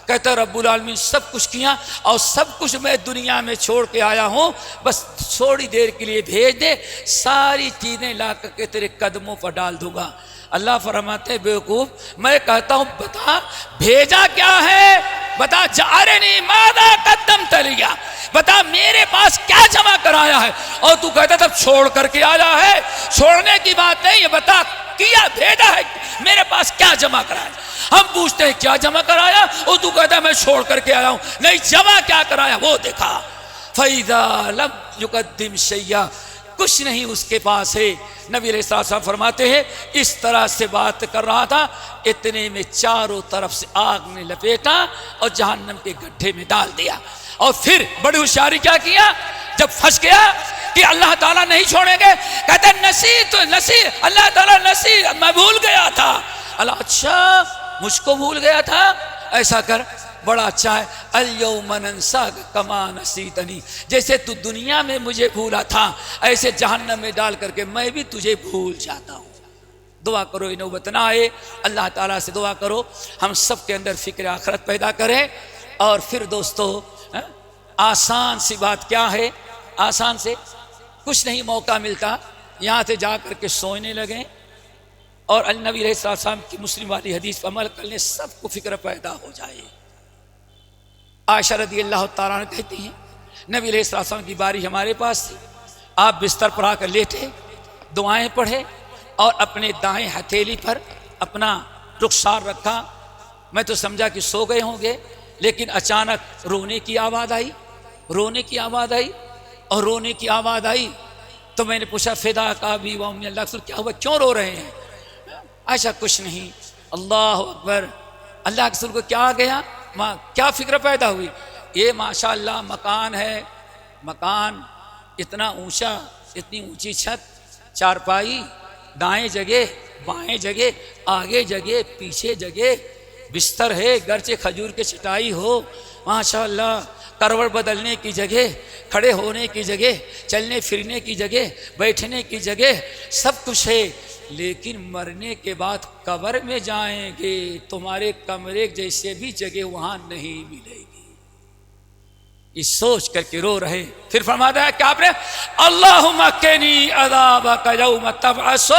کہتا رب العالمین سب کچھ کیا، اور سب کچھ میں دنیا میں چھوڑ کے آیا ہوں، بس تھوڑی دیر کے لیے بھیج دے، ساری چیزیں لا کر کے تیرے قدموں پر ڈال دوں گا۔ اللہ فرماتے بیوقوف میں کہتا ہوں بتا بھیجا کیا ہے، بتا جارنی ماذا قدمت لیا، بتا میرے پاس کیا جمع کرایا ہے، اور تو کہتا تب چھوڑ کر کے آیا ہے، چھوڑنے کی بات نہیں ہے، بتا کیا بھیجا ہے میرے پاس کیا جمع کرایا۔ ہم پوچھتے ہیں کیا جمع کرایا، اور تو کہتا ہے میں چھوڑ کر کے آیا ہوں، نہیں جمع کیا کرایا وہ دکھا۔ فَإِذَا لَمْ يُقَدِّمْ شَيْئًا، کچھ نہیں اس کے پاس ہے۔ نبی علیہ السلام فرماتے ہیں اس طرح سے بات کر رہا تھا، اتنے میں چاروں طرف سے آگ نے لپیٹا اور جہنم کے گڈھے میں ڈال دیا، اور پھر بڑی ہوشیاری کیا کیا، جب پھنس گیا کہ اللہ تعالیٰ نہیں چھوڑیں گے، کہتے نسی اللہ تعالیٰ نسی میں بھول گیا تھا۔ اللہ اچھا مجھ کو بھول گیا تھا، ایسا کر بڑا اچھا ہے، الیوم ننساک کما نسیتنی، جیسے تو دنیا میں مجھے بھولا تھا ایسے جہنم میں ڈال کر کے میں بھی تجھے بھول جاتا ہوں۔ دعا کرو یہ نوبت نہ آئے، اللہ تعالیٰ سے دعا کرو ہم سب کے اندر فکر آخرت پیدا کریں۔ اور پھر دوستو آسان سی بات کیا ہے، آسان سے کچھ نہیں، موقع ملتا یہاں سے جا کر کے سونے لگیں، اور النبی علیہ السلام کی مسلم والی حدیث پر عمل کرنے سب کو فکر پیدا ہو جائے۔ عائشہ رضی اللہ تعالیٰ عنہ کہتی ہیں نبی علیہ السلام کی باری ہمارے پاس تھی، آپ بستر پر آ کر لیٹے، دعائیں پڑھے، اور اپنے دائیں ہتھیلی پر اپنا رخسار رکھا۔ میں تو سمجھا کہ سو گئے ہوں گے، لیکن اچانک رونے کی آواز آئی، رونے کی آواز آئی، اور رونے کی آواز آئی تو میں نے پوچھا فدا کا بھی و امی، اللہ رسول کیا ہوا، کیوں رو رہے ہیں؟ عائشہ کچھ نہیں، اللہ اکبر، اللہ کے رسول کو کیا آ گیا، کیا فکر پیدا ہوئی، یہ ماشاءاللہ مکان ہے، مکان اتنا اونچا، اتنی اونچی چھت، چارپائی، دائیں جگہ بائیں جگہ، آگے جگہ پیچھے جگہ، بستر ہے گرچہ کھجور کی چٹائی ہو، ماشاء اللہ کروٹ بدلنے کی جگہ، کھڑے ہونے کی جگہ، چلنے پھرنے کی جگہ، بیٹھنے کی جگہ، سب کچھ ہے، لیکن مرنے کے بعد قبر میں جائیں گے تمہارے کمرے جیسے بھی جگہ وہاں نہیں ملے گی۔ یہ سوچ کر کے رو رہے، پھر فرماتا ہے کہ آپ نے اللہم قنی عذابک یوم تبعث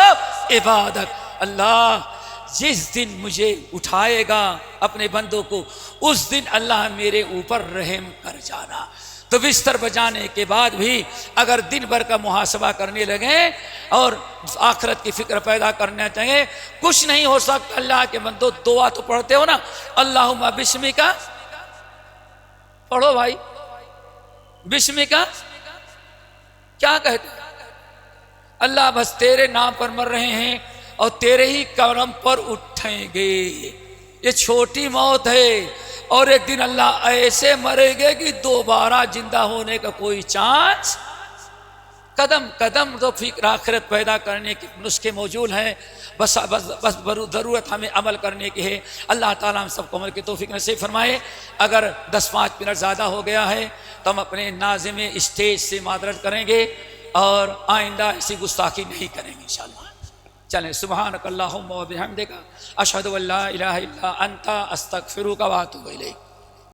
عبادک، اللہ جس دن مجھے اٹھائے گا اپنے بندوں کو، اس دن اللہ میرے اوپر رحم کر جانا۔ تو بستر بجانے کے بعد بھی اگر دن بھر کا محاسبہ کرنے لگیں اور آخرت کی فکر پیدا کرنا چاہیں، کچھ نہیں ہو سکتا۔ اللہ کے بندو دعا تو پڑھتے ہو نا، اللہم بسمک، پڑھو بھائی، بسمک کیا کہتے ہیں؟ اللہ بس تیرے نام پر مر رہے ہیں اور تیرے ہی کرم پر اٹھیں گے۔ یہ چھوٹی موت ہے، اور ایک دن اللہ ایسے مرے گے کہ دوبارہ زندہ ہونے کا کوئی چانس۔ قدم قدم تو فکر آخرت پیدا کرنے کے نسخے موجود ہیں، بس ضرورت ہمیں عمل کرنے کی ہے۔ اللہ تعالیٰ ہم سب کو عمل کی توفیق نصیب فرمائے۔ اگر 10-5 منٹ زیادہ ہو گیا ہے تو ہم اپنے ناظم اسٹیج سے معذرت کریں گے اور آئندہ ایسی گستاخی نہیں کریں گے انشاءاللہ۔ چلیں، سبحانک اللہم و بحمدک، اشہد ان لا الہ الا انت، استغفرک و اتوب الیک۔